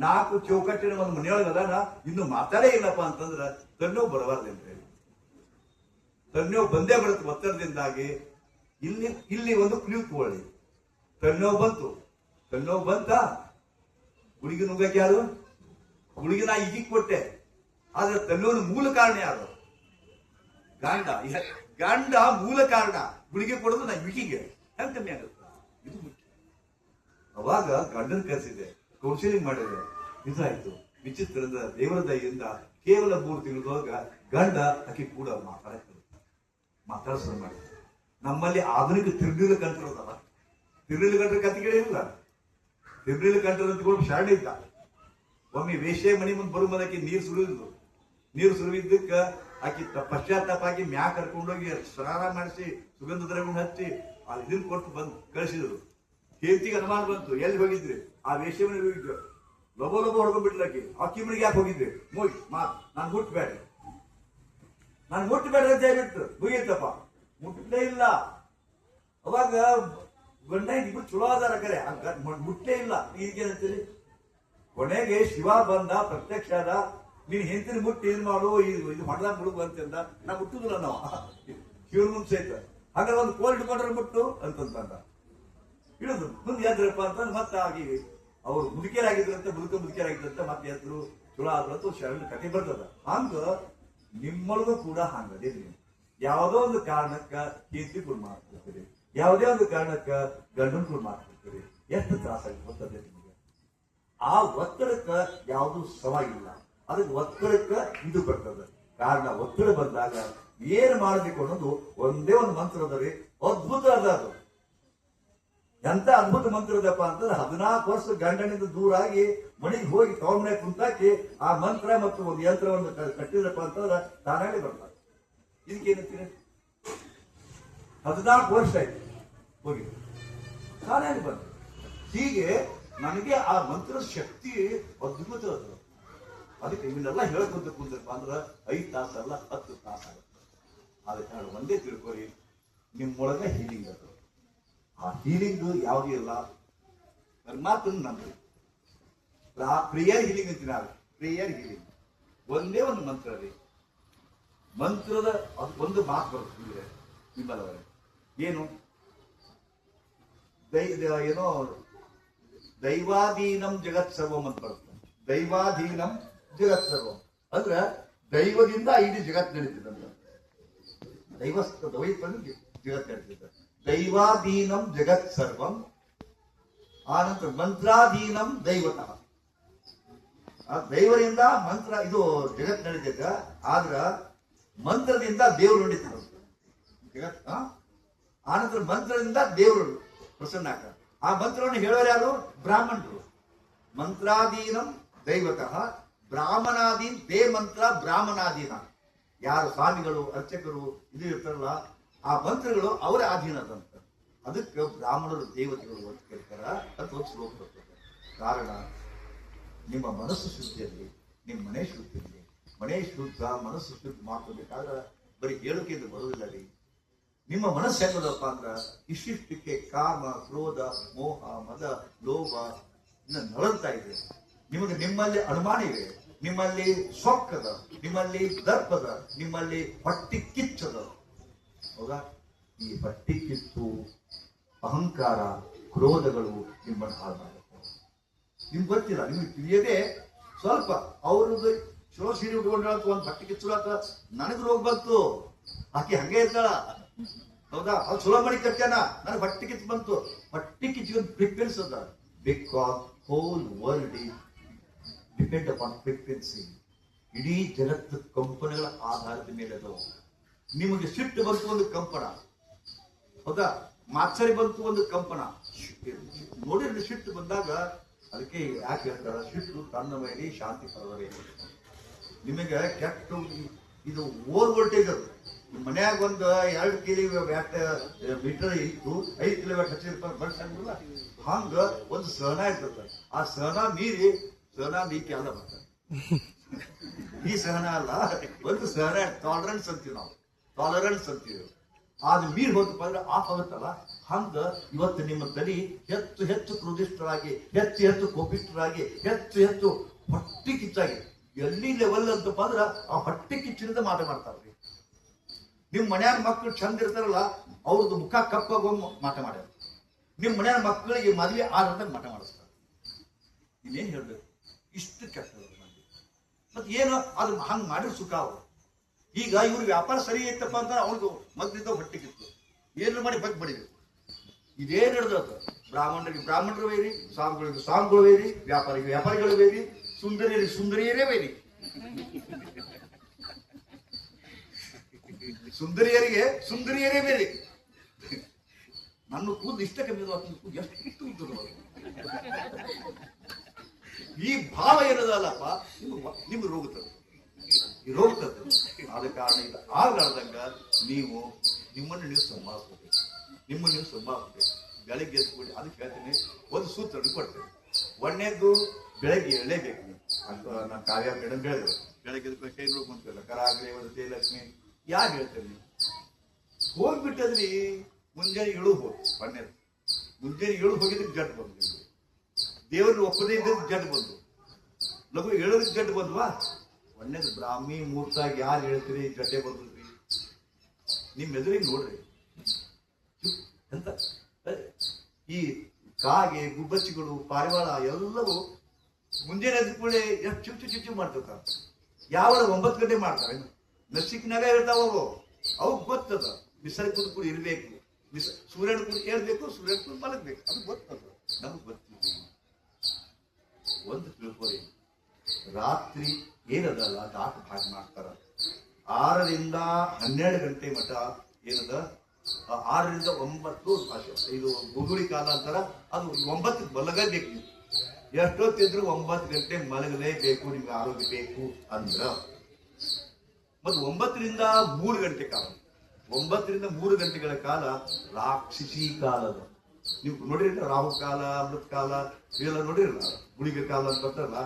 4 ಚೌಕಟ್ಟಿನ ಒಂದು ಮನೆಯೊಳಗೆ ಅದಾನ. ಇನ್ನು ಮಾತಾಡೇ ಇಲ್ಲಪ್ಪ ಅಂತಂದ್ರ ತನ್ನೋ ಬರಬಾರ್ದೇನ್ರಿ? ತನ್ನೋ ಬಂದೇ ಬರುತ್ತೆ ಒತ್ತಡದಿಂದಾಗಿ. ಇಲ್ಲಿ ಒಂದು ಕ್ಲೂ ತಗೊಳ್ಳಿ. ತನ್ನೋ ಬಂತ ಹುಡುಗಿ ನುಗ್ಗಕ್ಕೆ ಯಾರು? ಹುಡುಗಿ ನಾ ಈಗಿಗೆ ಕೊಟ್ಟೆ, ಆದ್ರೆ ತನ್ನೋನ ಮೂಲ ಕಾರಣ ಯಾರು? ಗಂಡ ಮೂಲ ಕಾರಣ. ಹುಡುಗಿ ಕೊಡೋದು ನಾ ವಿಕಿಗೆ ಹೆಂಗ್ ಕಮ್ಮಿ ಆಗುತ್ತೆ? ಇದು ಮುಖ್ಯ. ಅವಾಗ ಗಂಡನ ಕರೆಸಿದೆ, ಕೌನ್ಸಿಲಿಂಗ್ ಮಾಡಿದೆ, ಇದಾಯ್ತು. ವಿಚಿತ್ರದ ದೇವರ ದಯೆಯಿಂದ ಕೇವಲ 3 ತಿಂಗಳೊಳಗ ಗಂಡ ಅಕ್ಕಿ ಕೂಡ ಮಾತಾಡಿಸ್ ಮಾಡಿದೆ. ನಮ್ಮಲ್ಲಿ ಆಧುನಿಕ ತಿರುಗಿಲ ಕಂಠರದಲ್ಲ. ತಿರುಗಿಲ ಕಂಠರ ಕತೆ ಕೇಳಿಲ್ಲ. ತಿರುಗಿಲ ಕಂಠರ ಅಂತ ಶರಣ ಇದ್ದ. ಒಮ್ಮೆ ವೇಶ್ಯ ಮನಿ ಮುಂದೆ ಬರು ಮದಕ್ಕೆ ನೀರು ಸುರಿದಿದ್ದಕ್ಕ ಆಕಿ ಪಶ್ಚಾತ್ತಾಪ ಆಗಿ ಮ್ಯಾಕ್ ಕರ್ಕೊಂಡೋಗಿ ಸ್ನಾನ ಮಾಡಿಸಿ ಸುಗಂಧ ದ್ರವ್ಯ ಹಚ್ಚಿ ಇದನ್ನ ಕೊಟ್ಟು ಬಂದು ಕಳಿಸಿದ್ರು. ಕೇಂತಿಗೆ ಅನುಮಾನ ಬಂತು, ಎಲ್ಲಿ ಹೋಗಿದ್ರಿ? ಆ ವೇಶ್ಯ ಮನೆಗೆ ಹೋಗಿದ್ರು. ಲೊಬ ಹೊಡ್ಕೊಂಡ್ಬಿಟ್ಲಾಕಿ. ಅಕ್ಕಿ ಮನೆಗೆ ಯಾಕೆ ಹೋಗಿದ್ರಿ? ನಾನು ಮುಟ್ಬೇಡ ಅಂತ ಹೇಳ್ಬಿಟ್ಟು ಮುಗಿಯತ್ತಪ್ಪ. ಮುಟ್ಟಲೇ ಇಲ್ಲ. ಅವಾಗ ಗಂಡ ಇಬ್ರು ಚಲೋ ಅದಾರ ಕರೆ, ಮುಟ್ಟಲೇ ಇಲ್ಲ. ಈಗೇನಂತೀರಿ? ಕೊನೆಗೆ ಶಿವ ಬಂದ, ಪ್ರತ್ಯಕ್ಷ ಆದ. ನೀನ್ ಹೆಂಡತಿನ ಮುಟ್ಟಿ ಏನ್ ಮಾಡು, ಇದು ಮಾಡ್ದಾಗ ಮುಳುಗು ಅಂತಂದ. ನಾ ಮುಟ್ಟುದಿಲ್ಲ ನಾವು ಶಿವನ ಮುಂದೆ ಸಹಿತ. ಹಾಗಾದ್ರೆ ಒಂದು ಕೋಲ್ ಇಟ್ಕೊಂಡ್ರೆ ಮುಟ್ಟು ಅಂತಂದ. ಇಡುದು ಮುಂದೆ ಎದ್ರಪ್ಪ ಅಂತಂದ್ರೆ ಮತ್ತೆ ಆಗಿ ಅವ್ರು ಮುದುಕಿಯರಾಗಿದ್ರಂತೆ, ಮುದುಕಿಯರಾಗಿದ್ರಂತೆ, ಮತ್ತೆ ಎದ್ರು ಚಲೋ ಆದ್ರಂತ ಶರಣ ಕತೆ ಬರ್ತದ. ಹಂಗ ನಿಮ್ಮೊಳಗೂ ಕೂಡ ಹಂಗದೇ. ನೀವು ಯಾವುದೋ ಒಂದು ಕಾರಣಕ್ಕ ಕೀರ್ತಿ ಕೂಡ ಮಾಡ್ತಿರ್ತೀರಿ, ಯಾವುದೇ ಒಂದು ಕಾರಣಕ್ಕ ಗಂಡನ್ ಕೂಡ ಮಾಡ್ತಿರ್ತೀರಿ. ಎಷ್ಟು ತ್ರಾಸಾಗಿ ಬರ್ತದೆ ನಿಮಗೆ. ಆ ಒತ್ತಡಕ್ಕ ಯಾವುದು ಸಮ ಇಲ್ಲ. ಅದಕ್ಕೆ ಒತ್ತಡಕ್ಕ ಇದು ಬರ್ತದೆ. ಕಾರಣ ಒತ್ತಡ ಬಂದಾಗ ಏನ್ ಮಾಡಬೇಕು ಅನ್ನೋದು ಒಂದೇ ಒಂದು ಮಂತ್ರ ಅದ ರೀ. ಅದ್ಭುತ ಅದ ಅದು. ಎಂತ ಅದ್ಭುತ ಮಂತ್ರ ಅದಪ್ಪ ಅಂತಂದ್ರೆ 14 ವರ್ಷ ಗಂಡನಿಂದ ದೂರಾಗಿ ಮನೆಗೆ ಹೋಗಿ ತವಮನೆ ಕುಂತಾಕಿ ಆ ಮಂತ್ರ ಮತ್ತು ಒಂದು ಯಂತ್ರವನ್ನು ಕಟ್ಟಿದ್ರಪ್ಪ ಅಂತಂದ್ರೆ ತಾನಾಗಿ ಬರ್ತಾರೆ. ಇದಕ್ಕೇನಂತೀರಿ? 14 ವರ್ಷ ಆಯ್ತು ಹೋಗಿ ತಾನಾಗಿ ಬಂದ. ಹೀಗೆ ನನಗೆ ಆ ಮಂತ್ರದ ಶಕ್ತಿ ಅದ್ಭುತ ಅದು. ಅದಕ್ಕೆ ಇವನ್ನೆಲ್ಲ ಹೇಳ್ಕೊಂತ ಕುಂತಪ್ಪ ಅಂದ್ರೆ 5 ತಾಸಲ್ಲ 10 ತಾಸು ಆಗುತ್ತೆ. ಅದಕ್ಕೆ ನಾನು ಒಂದೇ ತಿಳ್ಕೊರಿ, ನಿಮ್ಮೊಳಗ ಹೀಲಿಂಗ್ ಅದು. ಆ ಹೀಲಿಂಗ್ ಯಾವುದೂ ಇಲ್ಲ, ಪರಮಾತ್ಮನ ನಂಬ್ರಿ. ಪ್ರೇಯರ್ ಹೀಲಿಂಗ್ ಅಂತೀನಿ. ಪ್ರೇಯರ್ ಹೀಲಿಂಗ್ ಒಂದೇ ಒಂದು ಮಂತ್ರ ರೀ. ಮಂತ್ರದ ಒಂದು ಮಾತು ಬರುತ್ತೆ ನಿಮ್ಮಲ್ಲವರೆ. ಏನು? ಏನೋ ದೈವಾಧೀನಂ ಜಗತ್ ಸರ್ವಂ ಅಂತ ಬರುತ್ತೆ. ದೈವಾಧೀನಂ ಜಗತ್ ಸರ್ವಂ ಅಂದ್ರೆ ದೈವದಿಂದ ಇಡೀ ಜಗತ್ ನಡೀತಿದಂತ. ದೈವದಿಂದ ಜಗತ್ ನಡೀತಿದ್ದ. ದೈವಾಧೀನಂ ಜಗತ್ ಸರ್ವಂ. ಆನಂತರ ಮಂತ್ರಾಧೀನಂ ದೈವತಃ. ದೈವರಿಂದ ಮಂತ್ರ ಇದು ಜಗತ್ ನಡೀತಿದ್ದ. ಆದ್ರ ಮಂತ್ರದಿಂದ ದೇವರು ನಡೀತಿದ್ದ ಜಗತ್. ಆನಂತರ ಮಂತ್ರದಿಂದ ದೇವರು ಪ್ರಸನ್ನ ಆಗ್ತಾರೆ. ಆ ಮಂತ್ರವನ್ನು ಹೇಳೋರು ಯಾರು? ಬ್ರಾಹ್ಮಣರು. ಮಂತ್ರಾಧೀನಂ ದೈವತಃ ಬ್ರಾಹ್ಮಣಾಧೀನ್. ದೇ ಮಂತ್ರ ಬ್ರಾಹ್ಮಣಾಧೀನ. ಯಾರು ಸ್ವಾಮಿಗಳು ಅರ್ಚಕರು ಇದು ಇರ್ತಾರಲ್ಲ, ಆ ಮಂತ್ರಗಳು ಅವರ ಅಧೀನದಂತ. ಅದಕ್ಕೆ ಬ್ರಾಹ್ಮಣರು ದೇವತೆಗಳು ಅಂತ ಕೇಳ್ತಾರ ಅಂತ ಒಂದು ಶ್ಲೋಕ ಬರ್ತದೆ. ಕಾರಣ ನಿಮ್ಮ ಮನಸ್ಸು ಶುದ್ಧಿಯಲ್ಲಿ, ನಿಮ್ಮ ಮನೆ ಶುದ್ಧಿಯಲ್ಲಿ. ಮನೆ ಶುದ್ಧ, ಮನಸ್ಸು ಶುದ್ಧ ಮಾಡ್ಕೋಬೇಕಾದ್ರೆ ಬರೀ ಹೇಳಿಕೆಯಿಂದ ಬರೋದಿಲ್ಲ ರೀ. ನಿಮ್ಮ ಮನಸ್ಸು ಹೆಂಗದಪ್ಪ ಅಂದ್ರ ಇಷ್ಟಿಷ್ಟಕ್ಕೆ ಕಾಮ, ಕ್ರೋಧ, ಮೋಹ, ಮದ, ಲೋಭ ನಳಂತಾ ಇದೆ. ನಿಮ್ಮಲ್ಲಿ ಅನುಮಾನ ಇದೆ, ನಿಮ್ಮಲ್ಲಿ ಸೊಕ್ಕದ, ನಿಮ್ಮಲ್ಲಿ ದರ್ಪದ, ನಿಮ್ಮಲ್ಲಿ ಹೊಟ್ಟಿ ಕಿಚ್ಚದ. ಹೌದಾ? ಈ ಹೊಟ್ಟಿ ಕಿಚ್ಚು, ಅಹಂಕಾರ, ಕ್ರೋಧಗಳು ನಿಮ್ಮನ್ನು ಹಾಳು ಮಾಡುತ್ತೆ. ನಿಮ್ಗೆ ಗೊತ್ತಿಲ್ಲ, ನಿಮ್ಗೆ ತಿಳಿಯದೆ ಸ್ವಲ್ಪ ಅವ್ರದ್ದು ಚಲೋ ಸೀರೆ ಉಟ್ಕೊಂಡ್ರ ಒಂದು ಹೊಟ್ಟಿ ಕಿಚ್ಚುಳತ್ತ ನನಗೆ ರೋಗ ಬಂತು, ಆಕೆ ಹಂಗೆ ಇರ್ತಾಳ. ಹೌದಾ? ಅವ್ರು ಚಲೋ ಮಾಡಿ ಕಟ್ಟ್ಯಾನ, ನನಗೆ ಹೊಟ್ಟಿ ಕಿಚ್ಚು ಬಂತು. ಹೊಟ್ಟಿ ಕಿಚ್ಚಿಗೆ ಫ್ರೀಕ್ವೆನ್ಸಿ ಅದ. Because whole world depend upon frequency. ಇಡೀ ಜಗತ್ತು ಕಂಪನಗಳ ಆಧಾರದ ಮೇಲೆ ಅದಾವ. ನಿಮಗೆ ಸಿಟ್ಟು ಬಂತು ಒಂದು ಕಂಪನ, ಹೌದಾ? ಮಾತ್ಸರಿ ಬಂತು ಒಂದು ಕಂಪನ. ನೋಡಿ ಸಿಟ್ಟು ಬಂದಾಗ ಅದಕ್ಕೆ ಯಾಕೆ ಹೇಳ್ತಾರ, ಸಿಟ್ಟು ತನ್ನ ಮೇಲೆ ಶಾಂತಿ ಪರವೇ. ನಿಮಗೆ ಕೆಟ್ಟ ಇದು ಓವರ್ ವೋಲ್ಟೇಜ್ ಅದು. ಮನ್ಯಾಗ ಒಂದು 2 kV ವ್ಯಾಟ್ ಮೀಟರ್ ಇತ್ತು, 5 kW ಹಚ್ಚಿರ್ತಾರೆ ಬಳಸಂಗಿಲ್ಲ. ಹಂಗ ಒಂದು ಸಹನ ಇರ್ತದೆ. ಆ ಸಹನ ಮೀರಿ ಅಲ್ಲ ಬರ್ತಾರೆ. ಈ ಸಹನ ಅಲ್ಲ, ಒಂದು ಸಹನ ಟಾಲರೆನ್ಸ್ ಅಂತೀವಿ ನಾವು, ಟಾಲರೆನ್ಸ್ ಅಂತೀವಿ. ಅದು ಮೀರಿ ಹೋದಪ್ಪ ಅಂದ್ರೆ ಆಫ್ ಆಗುತ್ತಲ್ಲ. ಹಂಗ ಇವತ್ತು ನಿಮ್ಮ ತಲೆ ಹೆಚ್ಚು ಹೆಚ್ಚು ಕ್ರೋಧಿಷ್ಠರಾಗಿ, ಹೆಚ್ಚು ಹೆಚ್ಚು ಕೋಪಿಷ್ಠರಾಗಿ, ಹೆಚ್ಚು ಹೆಚ್ಚು ಹೊಟ್ಟಿ ಕಿಚ್ಚಾಗಿ, ಎಲ್ಲಿ ಲೆವೆಲ್ ಅಂತಪ್ಪ ಅಂದ್ರ ಆ ಹೊಟ್ಟೆ ಕಿಚ್ಚಿನಿಂದ ಮಾತಾಡ್ತಾರ್ರಿ. ನಿಮ್ ಮನ್ಯಾಗ ಮಕ್ಕಳು ಚಂದ ಇರ್ತಾರಲ್ಲ, ಅವ್ರದ್ದು ಮುಖ ಕಪ್ಪಾಗೊಮ್ಮೆ ಮಾಟ ಮಾಡ್ಯಾರ. ನಿಮ್ ಮನ್ಯಾಗ ಮಕ್ಕಳಿಗೆ ಮದ್ವೆ ಆದಂಗ ಮಾಟ ಮಾಡಿಸ್ತಾರೆ. ಇನ್ನೇನ್ ಹೇಳ್ಬೇಕು, ಇಷ್ಟು ಕೆಟ್ಟ. ಮತ್ ಏನು ಅದು ಹಂಗ್ ಮಾಡಿದ್ರೆ ಸುಖ ಅವರು. ಈಗ ಇವ್ರ ವ್ಯಾಪಾರ ಸರಿ ಐತಪ್ಪ ಅಂತ ಅವ್ರದ್ದು ಮದ್ಲಿಂದ ಹೊಟ್ಟೆ ಕಿತ್ತು ಏನು ಮಾಡಿ ಬಗ್ ಬಡಿಬೇಕು. ಇದೇ ನಡೆದ ಬ್ರಾಹ್ಮಣರು ಬೇರಿ, ಸ್ವಾಮಿಗಳು ಬೇರಿ, ವ್ಯಾಪಾರಿಗಳು ಬೇರಿ, ಸುಂದರಿಯರೇ ಬೇರಿ. ಸುಂದರಿಯರೇ ಬೇರೆ. ನನ್ನ ಕೂದಲು ಇಷ್ಟ ಕಮ್ಮಿ ಎಷ್ಟು ಇದ್ದು ಈ ಭಾವ ಏನದಲ್ಲಪ್ಪ ನಿಮ್ಗೆ ರೋಗುತ್ತದೆ. ಆದ ಕಾರಣ ಇದು ಆಗ್ಲಾರ್ದಂಗ ನಿಮ್ಮನ್ನು ನೀವು ಸಂಭಾಳಿಸ್ಬೇಕು. ಬೆಳಗ್ಗೆ ಎದ್ದುಕೊಡಿ. ಅದಕ್ಕೆ ಹೇಳ್ತೀನಿ, ಒಂದು ಸೂತ್ರ ಕೊಡ್ತೇನೆ. ಒಂದನೇದು ಬೆಳಗ್ಗೆ ಎಳ್ಳೇಬೇಕು. ಅಂತ ನಾನು ಕಾವ್ಯ ಮೇಡಮ್ ಹೇಳಿದ್ರು, ಬೆಳಗ್ಗೆ ಎದ್ಕೊಂಡು ಕೈ ನೋಡ್ಕೊಂತಿಲ್ಲ, ಕರಾಗ್ರೆ ವರತೆ ಲಕ್ಷ್ಮಿ ಯಾರು ಹೇಳ್ತೇನೆ. ಹೋಗ್ಬಿಟ್ಟದ್ರಿ ಮುಂಜಾನೆ 7 ಹೋಗಿ ಪನ್ನೇದು ಮುಂಜಾನೆ 7 ಹೋಗಿದ್ರೆ ಜಡ್ ಬಂದು, ದೇವ್ರನ್ನ ಒಪ್ಪದೇ ಇದ್ದ ಜಡ್ ಬಂದು, ಲಘು 7 ಜಡ್ ಬಂದ್ವಾ. ಒಂದೇದು ಬ್ರಾಹ್ಮಿ ಮುಹೂರ್ತಾಗ ಯಾರು ಹೇಳ್ತೀರಿ ಜಡ್ಡೆ ಬಂದ್ರಿ, ನಿಮ್ ಎದುರಿಗೆ ನೋಡ್ರಿ. ಎಂತ ಈ ಕಾಗೆ, ಗುಬ್ಬಚ್ಚಿಗಳು, ಪಾರಿವಾಳ ಎಲ್ಲವೂ ಮುಂಜಾನೆ ಎದ್ದ ಕೂಡಲೇ ಎಷ್ಟು ಚುಚ್ಚು ಮಾಡ್ತಿರ್ತಾರ. ಯಾವ 9 ಗಂಟೆ ಮಾಡ್ತಾರೆ, ನಸಿಕ್ನಾಗ ಇರ್ತಾವ ಅವು ಗೊತ್ತದ. ಬಿಸಿಲು ಕೂಡ ಇರ್ಬೇಕು, ಸೂರ್ಯನ ಕೂಡ ಹೇಳ್ಬೇಕು, ಸೂರ್ಯನ ಕೂಡ ಮಲಗ್ಬೇಕು, ಅದು ಗೊತ್ತದ. ನಮ್ಗೆ ಗೊತ್ತಿಲ್ಲ. ಒಂದು ತಿಳ್ಕೊರಿ, ರಾತ್ರಿ ಏನದಲ್ಲ ನಾಲ್ಕು ಭಾಗ ಮಾಡ್ತಾರ. 6 ರಿಂದ 12 ಗಂಟೆ ಮಠ ಏನದ, 6 ರಿಂದ 9 ಇದು ಗುಗುಳಿ ಕಾಲ ಅಂತಾರ. ಅದು 9 ಮಲಗಬೇಕು. ನೀವು ಎಷ್ಟೊತ್ತಿದ್ರು 9 ಗಂಟೆ ಮಲಗಲೇಬೇಕು, ನಿಮ್ಗೆ ಆರೋಗ್ಯ ಬೇಕು ಅಂದ್ರ. ಮತ್ತು 9 ರಿಂದ 3 ಗಂಟೆ ಕಾಲ, 9 ರಿಂದ 3 ಗಂಟೆಗಳ ಕಾಲ ರಾಕ್ಷಸಿ ಕಾಲದ. ನೀವು ನೋಡಿರಲ್ಲ, ರಾಹು ಕಾಲ, ಅಮೃತ ಕಾಲ ಇವೆಲ್ಲ ನೋಡಿರಲ್ಲ, ಗುಳಿಗೆ ಕಾಲ ಅಂತ ಬರ್ತಾರಲ್ಲ.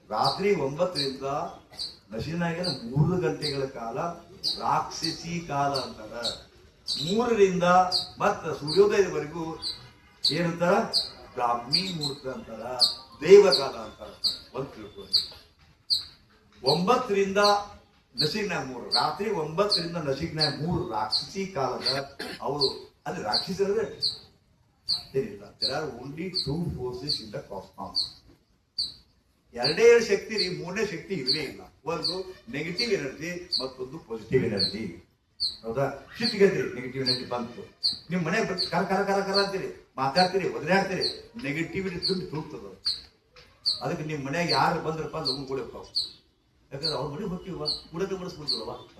ರಾತ್ರಿ 9 ರಿಂದ ನಶಿನಾಗಿನ 3 ಗಂಟೆಗಳ ಕಾಲ ರಾಕ್ಷಸಿ ಕಾಲ ಅಂತಾರ. 3 ರಿಂದ ಮತ್ತ ಸೂರ್ಯೋದಯದವರೆಗೂ ಏನಂತಾರ, ಬ್ರಾಹ್ಮಿ ಮುಹೂರ್ತ ಅಂತಾರ, ದೇವಕಾಲ ಅಂತಾರ. ಒಂದು ತಿಳ್ಕೊಳ್ಳಿ. 9 ರಿಂದ ನಸಿಗ್ನಾಗ 3, ರಾತ್ರಿ 9 ರಿಂದ ನಸಿಗ್ನಾಗ 3 ರಾಕ್ಷಸಿ ಕಾಲದ. ಅವರು ಅಲ್ಲಿ ರಾಕ್ಷಸರೇ ಏನಿಲ್ಲ. There are only 2 forces in the cosmos. 2 ಶಕ್ತಿ ರೀ, 3ನೇ ಶಕ್ತಿ ಇರಲೇ ಇಲ್ಲ. ಒಂದು ನೆಗೆಟಿವ್ ಎನರ್ಜಿ, ಮತ್ತೊಂದು ಪಾಸಿಟಿವ್ ಎನರ್ಜಿ. ಹೌದಾ? ಸಿಟ್ಟಿಗೆದ್ರಿ, ನೆಗೆಟಿವ್ ಎನರ್ಜಿ ಬಂತು, ನಿಮ್ ಮನೆಗೆ ಕರ ಕರ ಕರ ಕರ ಅಂತೀರಿ, ಮಾತಾಡ್ತೀರಿ, ಒದರಾಡ್ತೀರಿ, ನೆಗೆಟಿವಿಟಿ ತುಂಬಿ ತುಳ್ತದ. ಅದಕ್ಕೆ ನಿಮ್ ಮನೆಯಾಗ ಯಾರು ಬಂದ್ರಪ್ಪ ಲಗು ಕೂಡ ಯಾಕಂದ್ರೆ ಅವ್ರ ಮನೆಗೆ ಹೋಗ್ತೀವ, ಕುಡಕ್ಕೆ ಬಿಡಿಸ್ಬಿಡ್ತದವ ಅಂತ.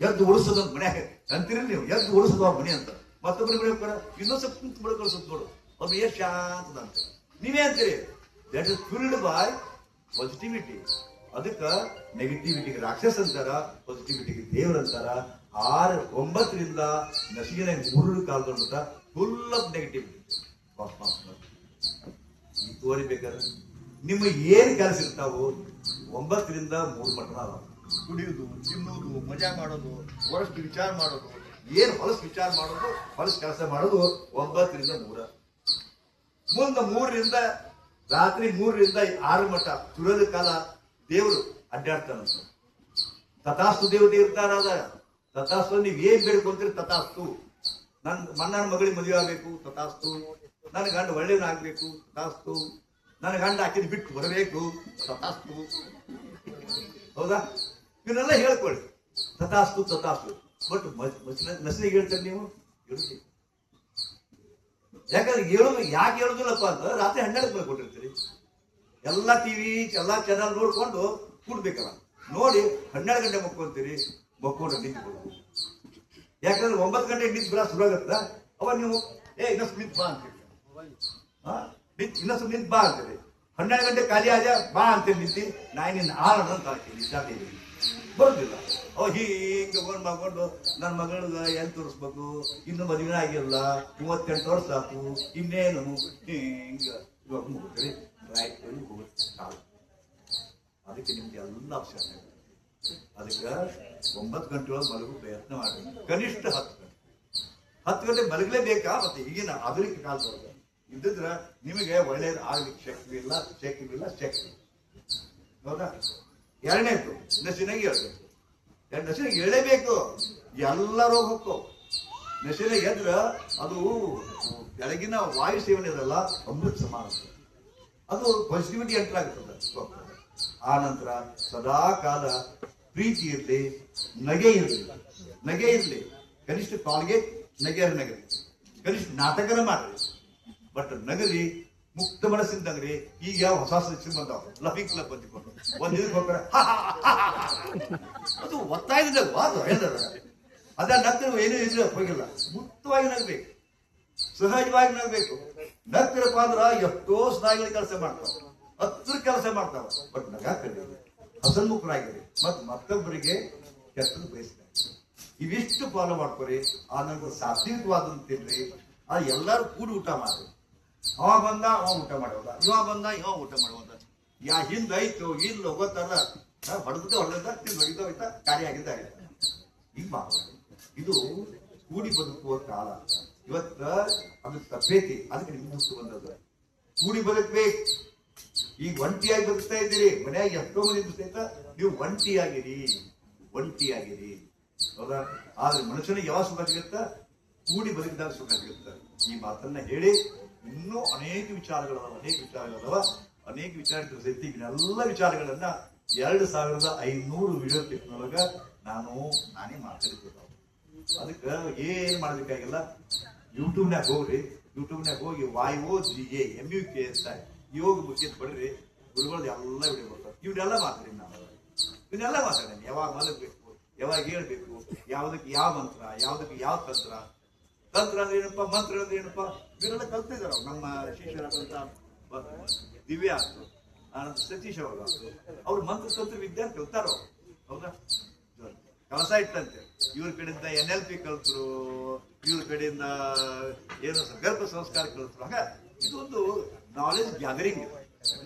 ಎದ್ದು ಉಳಿಸೋದಂತ ಮನ್ಯಾಗ ಅಂತೀರಿ ನೀವು, ಎದ್ದು ಉಳಿಸೋದು ಅವ್ರ ಮನೆ ಅಂತ. ಮತ್ತೊಬ್ಬರ ಮನೆ ಹೋಗ್ತಾರ, ಇನ್ನೊಂದ್ ಸ್ವಲ್ಪ ಕುಂತು ಬಿಡ ಕಳ್ಸೋದು ನೋಡು, ಅವ್ರು ಎಷ್ಟು ಶಾಂತದ ಅಂತ ನೀವೇ ಅಂತೀರಿ. That is filled by positivity. ಅದಕ್ಕೆ ನೆಗೆಟಿವಿಟಿಗೆ ರಾಕ್ಷಸ ಅಂತಾರ, ಪಾಸಿಟಿವಿಟಿಗೆ ದೇವ್ರ ಅಂತಾರ. 9 ರಿಂದ ನಸಿಗಿನ 3 ಕಾಲದ ಮಟ್ಟ ಫುಲ್ ಆಫ್ ನೆಗೆಟಿವಿಟಿ. ಈ ತೋರಿಬೇಕಾದ್ರೆ ನಿಮ್ಮ ಏನ್ ಕೆಲಸ ಇರ್ತಾವೋ 9 ರಿಂದ 3 ಮಟ್ಟ ಅದ. ಕುಡಿಯುವುದು, ತಿನ್ನುವುದು, ಮಜಾ ಮಾಡೋದು, ಹೊರಷ್ಟು ವಿಚಾರ ಮಾಡೋದು, ಏನ್ ಹೊಲಸು ವಿಚಾರ ಮಾಡೋದು, ಹೊಲಸು ಕೆಲಸ ಮಾಡೋದು 9 ರಿಂದ 3. ಮುಂದೆ 3 ರಿಂದ ರಾತ್ರಿ 3 ರಿಂದ 6 ಮಟ್ಟ ತುಳಿದ ಕಾಲ ದೇವರು ಅಡ್ಡಾಡ್ತಾನಂತ. ತಥಾಸ್ತು ದೇವತೆ ಇರ್ತಾರ. ಅದ ತಥಾಸ್ತು ನೀವ್ ಏನ್ ಬೇಡ್ಕೊಂತೀರಿ, ತಥಾಸ್ತು. ನನ್ನ ಮಗಳಿಗೆ ಮದುವೆ ಆಗ್ಬೇಕು, ತಥಾಸ್ತು. ನನ್ನ ಗಂಡ ಒಳ್ಳೆಯದಾಗ್ಬೇಕು, ತಥಾಸ್ತು. ನನ್ನ ಗಂಡ ಹಾಕಿದ್ ಬಿಟ್ಟು ಬರಬೇಕು, ತಥಾಸ್ತು. ಹೌದಾ? ಇವನ್ನೆಲ್ಲ ಹೇಳ್ಕೊಳ್ಳಿ, ತಥಾಸ್ತು ತಥಾಸ್ತು. ಬಟ್ ನಸಲಿಗೆ ಹೇಳ್ತಾರೆ ನೀವು, ಹೇಳುದಿ. ಯಾಕಂದ್ರೆ ಯಾಕೆ ಹೇಳುದಿಲ್ಲಪ್ಪ ಅಂತ ರಾತ್ರಿ 12 ಕೊಟ್ಟಿರ್ತೀರಿ. ಎಲ್ಲಾ ಟಿವಿ, ಎಲ್ಲಾ ಚಾನಲ್ ನೋಡ್ಕೊಂಡು ಕೂಡ್ಬೇಕಲ್ಲ. ನೋಡಿ 12 ಗಂಟೆ ಮಕ್ಕೊಂತೀರಿ, ಮಕ್ಕೊಂಡು ನಿಂತ್ಕೊಳ್ಬೇಕು. ಯಾಕಂದ್ರೆ 9 ಗಂಟೆ ನಿಂತು ಬಿಡ ಶುರು ಆಗತ್ತ. ಅವಾಗ ನೀವು ಇನ್ನೊಂದು ನಿಂತು ಬಾ ಅಂತೀರಿ, ಇನ್ನೊಂದು ನಿಂತು ಬಾ ಅಂತೀರಿ. 12 ಗಂಟೆ ಖಾಲಿ ಆದ ಬಾ ಅಂತೇಳಿ ನಿಂತು ನಾ ನಿನ್ನ ಆಳನ್ನು ಕಾಡ್ತೀನಿ, ನಿಂತಾತೀನಿ ಬರೋದಿಲ್ಲ. ಅವ ಹೀಗೆ ಮಗೊಂಡು ನನ್ನ ಮಗಳಿಗೆ ಎಲ್ಲಿ ತೋರಿಸ್ಬೇಕು, ಇನ್ನು ಮದುವೆ ಆಗಿಲ್ಲ, 38 ವರ್ಷ ಸಾಕು, ಇನ್ನೇನು ಹಿಂಗ ಇವಾಗ ಮುಗಿದ್ರಿ ರೈಟ್ ಹೋಗುತ್ತೆ ಕಾಲ. ಅದಕ್ಕೆ ನಿಮ್ಗೆ ಎಲ್ಲ ಆಪ್ಷನ್ ಇದೆ. ಅದಕ್ಕೆ 9 ಗಂಟೆ ಒಳಗೆ ಮಲಗು ಪ್ರಯತ್ನ ಮಾಡಿ, ಕನಿಷ್ಠ 10 ಗಂಟೆ ಮಲಗಲೇಬೇಕಾ. ಮತ್ತೆ ಈಗಿನ ಆಧುನಿಕ ಕಾಲದೊಳಗೆ ಇದ್ದಿದ್ರ ನಿಮಗೆ ಒಳ್ಳೇದು ಆಗ್ಲಿಕ್ಕೆ ಶಕ್ತಿ ಇಲ್ಲ. ಹೌದಾ? ಎರಡನೇದು ನಶಿನಾಗಿ ಹೇಳ್ಬೇಕು. ನಶಿನಾಗಿ ಹೇಳೇಬೇಕು. ಎಲ್ಲ ರೋಗ ಹೋಗ್ತಾವ. ನಶಿನಾಗ ಎದ್ರ ಅದು ಬೆಳಗಿನ ವಾಯು ಸೇವನೆ ಇರಲ್ಲ, ಅಮೃತ ಸಮಾನ. ಅದು ಪಾಸಿಟಿವಿಟಿ ಎಂಟರ್ ಆಗ್ತದೆ. ಆ ನಂತರ ಸದಾ ಕಾಲ ಪ್ರೀತಿ ಇರಲಿ, ನಗೆ ಇರಲಿ. ಕನಿಷ್ಠ ಕಾಲ್ಗೆ ನಗರಿ, ಕನಿಷ್ಠ ನಾಟಕನ ಮಾಡ್ರಿ, ಬಟ್ ನಗರಿ ಮುಕ್ತ ಮನಸ್ಸಿಂದಂಗ್ರಿ. ಈಗ ಯಾವ ಹೊಸ ಸಿನಿಮಾ ಬಂದಾವ, ಲಫಿಂಗ್ ಕ್ಲಬ್ ಬಂದಿಕೊಂಡು ಒಂದ್ ಇದಕ್ಕೆ ಹೋಗ್ತಾರೆ, ಅದು ಒತ್ತಾಯದಲ್ವಾ ಅದು ಹೇಳಿದ್ರ. ಅದ ನಗ್ತರ ಏನೂ ಇಲ್ಲ ಹೋಗಿಲ್ಲ. ಮುಕ್ತವಾಗಿ ನಗಬೇಕು, ಸಹಜವಾಗಿ ನಗಬೇಕು. ನಗ್ತಿರಪ್ಪ ಅಂದ್ರ ಎಷ್ಟೋ ಸ್ನಾಯುಗಳ ಕೆಲಸ ಮಾಡ್ತಾವ, ಹತ್ರ ಕೆಲಸ ಮಾಡ್ತಾವ. ಬಟ್ ನಗಾಕರಿ, ಹಸನ್ಮುಖರಾಗಿರಿ, ಮತ್ತೊಬ್ಬರಿಗೆ ಕೆಟ್ಟದ್ದು ಬಯಸ್ತಾರೆ. ಇವಿಷ್ಟು ಫಾಲೋ ಮಾಡ್ಕೊರಿ. ಆ ನಂತರ ಸಾತ್ವಿಕವಾದಂತ ತಿನ್ರಿ. ಆ ಎಲ್ಲರೂ ಕೂಡಿ ಊಟ ಮಾಡ್ರಿ. ಅವ ಬಂದ ಅವ ಊಟ ಮಾಡೋದ, ಇವ ಬಂದ ಇವ ಊಟ ಮಾಡೋದ. ಹಿಂದೈತು ಇಲ್ಲ ಗೊತ್ತಲ್ಲ, ಹೊಡೆದ ತಿಂದು ಹೋಯ್ತಾ ಕಾರ್ಯ ಆಗಿದ್ದ ಈಗ ಮಾಡಬಾರ್ದು. ಇದು ಕೂಡಿ ಬದುಕುವ ಕಾಲ. ಇವತ್ತ ಅದು ತಪ್ಪೇತಿ. ಅದಕ್ಕೆ ನಿಮ್ಗೆ ಮುಟ್ಟು ಬಂದದ. ಕೂಡಿ ಬದುಕ್ಬೇಕು. ಈಗ ಒಂಟಿಯಾಗಿ ಬದುಕ್ತಾ ಇದ್ದೀರಿ. ಮನೆಯಾಗ ಎಷ್ಟೋ ಮಂದಿ ಸಹಿತ ನೀವು ಒಂಟಿಯಾಗಿರಿ. ಹೌದಾ? ಆದ್ರೆ ಮನುಷ್ಯನಿಗೆ ಯಾವಾಗ ಸುಖ ಸಿಗುತ್ತ? ಕೂಡಿ ಬದುಕಿದಾಗ ಸುಖ ಸಿಗುತ್ತ. ಈ ಮಾತನ್ನ ಹೇಳಿ ಇನ್ನೂ ಅನೇಕ ವಿಚಾರಗಳವ. ಅನೇಕ ವಿಚಾರ ಸಹಿತ ಎಲ್ಲ ವಿಚಾರಗಳನ್ನ 2500 ವಿಡಿಯೋ ಕ್ಲಿಪ್ನೊಳಗ ನಾನೇ ಮಾತಾಡ್ತಿದ್ದ. ಅದಕ್ಕೆ ಏನ್ ಮಾಡ್ಬೇಕಾಗಿಲ್ಲ, ಯೂಟ್ಯೂಬ್ನಾಗ ಹೋಗ್ರಿ. ಯೂಟ್ಯೂಬ್ನಾಗ ಹೋಗಿ YOGA MUK ಅಂತ ಯೋಗ ಮುಖ್ಯ ಪಡ್ರಿ. ಗುರುಗಳು ಎಲ್ಲ ವಿಡಿಯೋ ಬರ್ತಾರೆ. ಇವನ್ನೆಲ್ಲ ಮಾತಾಡಿ ಇವನ್ನೆಲ್ಲ ಮಾತಾಡೇನೆ. ಯಾವಾಗ ಮಲಗಬೇಕು, ಯಾವಾಗ ಹೇಳ್ಬೇಕು, ಯಾವ್ದಕ್ಕೆ ಯಾವ ಮಂತ್ರ, ಯಾವ್ದಕ್ಕೆ ಯಾವ ತಂತ್ರ ಅಂದ್ರೆ ಏನಪ್ಪ, ಮಂತ್ರ ಅಂದ್ರೆ ಏನಪ್ಪ, ಇವರೆಲ್ಲ ಕಲ್ತಿದಾರ. ನಮ್ಮ ಶಿಷ್ಯರಾದಂತ ದಿವ್ಯ ಆಯ್ತು, ಸತೀಶ್ ಅವರು ಅವ್ರು ಮಂತ್ರ ತಂತ್ರ ವಿದ್ಯೆ ಕಲ್ತಾರ. ಹೌದಾ? ಕೆಲಸ ಇತ್ತಂತೆ. ಇವ್ರ ಕಡೆಯಿಂದ NLP ಕಲ್ತರು, ಇವ್ರ ಕಡೆಯಿಂದ ಏನೋ ಗರ್ಭ ಸಂಸ್ಕಾರ ಕಲ್ತರು. ಹಾಗ ಇದೊಂದು ನಾಲೆಜ್ ಗ್ಯಾದರಿಂಗ್.